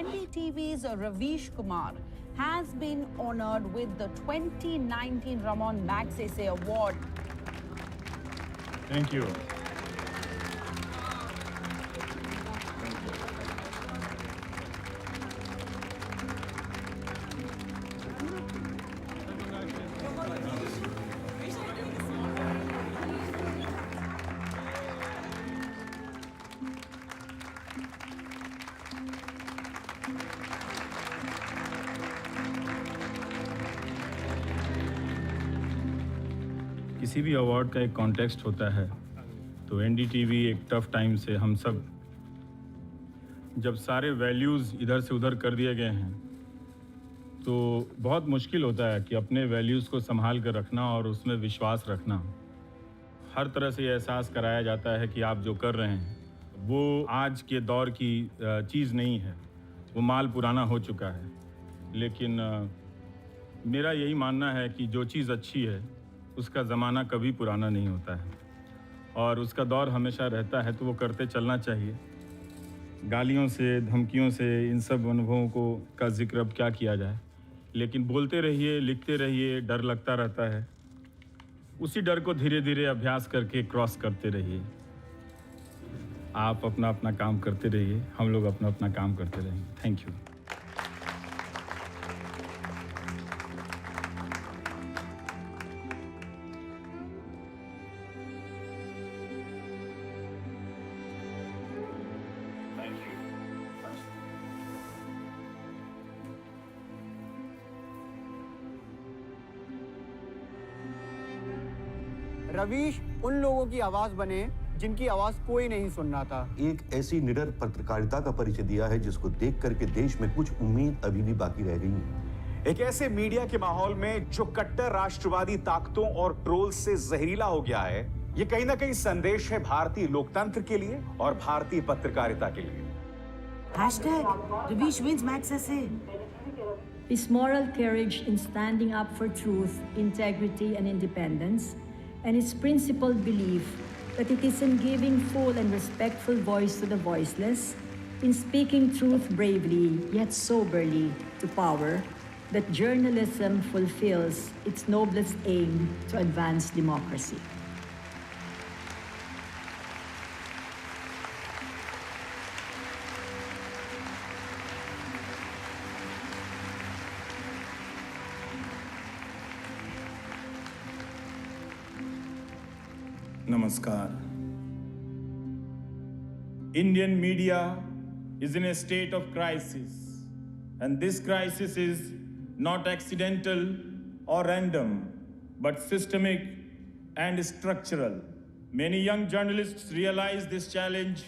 NDTV's Ravish Kumar has been honored with the 2019 Ramon Magsaysay Award. Thank you. किसी भी अवार्ड का एक कॉन्टेक्स्ट होता है, तो एनडीटीवी एक टफ टाइम से हम सब जब सारे वैल्यूज़ इधर से उधर कर दिए गए हैं, तो बहुत मुश्किल होता है कि अपने वैल्यूज़ को संभाल कर रखना और उसमें विश्वास रखना। हर तरह से ये एहसास कराया जाता है कि आप जो कर रहे हैं वो आज के दौर की चीज़ नहीं है, वो माल पुराना हो चुका है। लेकिन मेरा यही मानना है कि जो चीज़ अच्छी है उसका ज़माना कभी पुराना नहीं होता है और उसका दौर हमेशा रहता है, तो वो करते चलना चाहिए। गालियों से, धमकियों से, इन सब अनुभवों को का जिक्र अब क्या किया जाए, लेकिन बोलते रहिए, लिखते रहिए, डर लगता रहता है। उसी डर को धीरे धीरे अभ्यास करके क्रॉस करते रहिए। आप अपना अपना काम करते रहिए, हम लोग अपना अपना काम करते रहेंगे। Thank you. रवीश उन लोगों की आवाज बने जिनकी आवाज कोई नहीं सुन रहा था। एक ऐसी निडर पत्रकारिता का परिचय दिया है जिसको देख करके देश में कुछ उम्मीद अभी भी बाकी रह गई है। एक ऐसे मीडिया के माहौल में जो कट्टर राष्ट्रवादी ताकतों और ट्रोल से जहरीला हो गया है, ये कहीं ना कहीं संदेश है भारतीय लोकतंत्र के लिए और भारतीय पत्रकारिता के लिए। Ravish wins Magsaysay. His moral courage in standing up for truth, integrity, and independence, and his principled belief that it is in giving full and respectful voice to the voiceless, in speaking truth bravely yet soberly to power, that journalism fulfills its noblest aim to advance democracy. Namaskar. Indian media is in a state of crisis, and this crisis is not accidental or random, but systemic and structural. Many young journalists realize this challenge.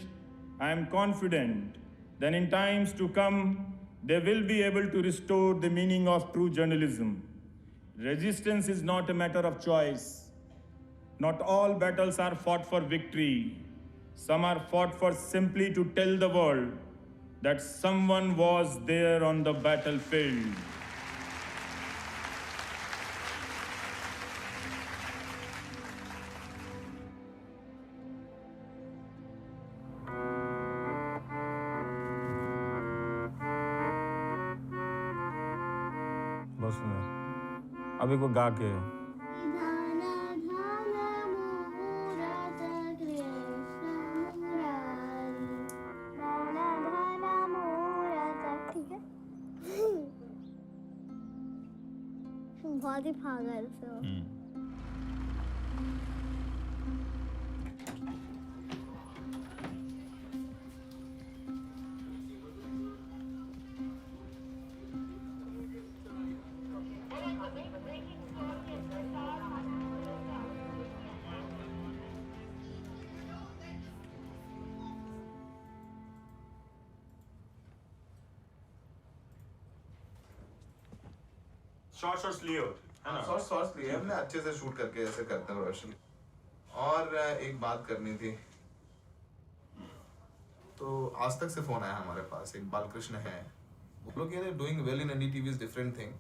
I am confident that in times to come, they will be able to restore the meaning of true journalism. Resistance is not a matter of choice. Not all battles are fought for victory. Some are fought for simply to tell the world that someone was there on the battlefield. बस अभी को गा के बहुत ही पागल से हो। शॉर्ट्स लिए हो है ना? शॉर्ट्स लिए हमने अच्छे से शूट करके ऐसे करते हैं रोशन। और एक बात करनी थी, तो आज तक से फोन आया हमारे पास, एक बालकृष्ण है, वो लोग कह रहे doing well in NDTV is different thing,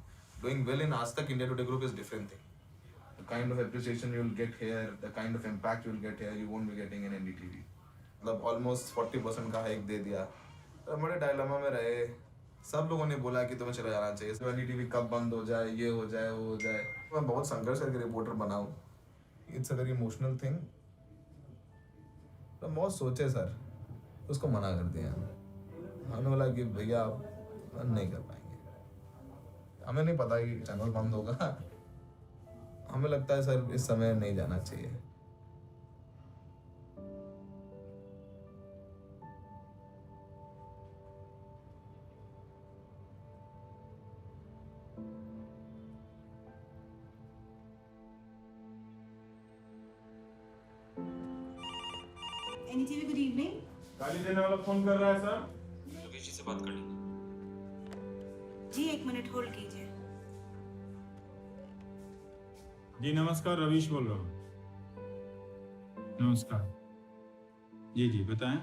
doing well in आज तक India today group is different thing. The kind of appreciation you will get here, the kind of impact you will get here, you won't be getting in NDTV. मतलब ऑलमोस्ट 40% का हाइक दे दिया। तो बड़े डायलेमा में रहे, सब लोगों ने बोला कि तुम्हें चला जाना चाहिए, एनडीटीवी कब बंद हो जाए, ये हो जाए, वो हो जाए। मैं बहुत संघर्ष करके रिपोर्टर बना हूँ। It's a very emotional thing. तो बहुत सोचे सर, उसको मना कर दिया। हमने बोला कि भैया आप नहीं कर पाएंगे। हमें नहीं पता कि चैनल बंद होगा। हमें लगता है सर इस समय नहीं जाना चाहिए। NDTV, good evening. गाली देने वाला फोन कर रहा है सर। रवीश जी से बात कर लीजिए। जी 1 मिनट होल्ड कीजिए। जी नमस्कार, रवीश बोल रहा हूँ। नमस्कार जी, बताएं।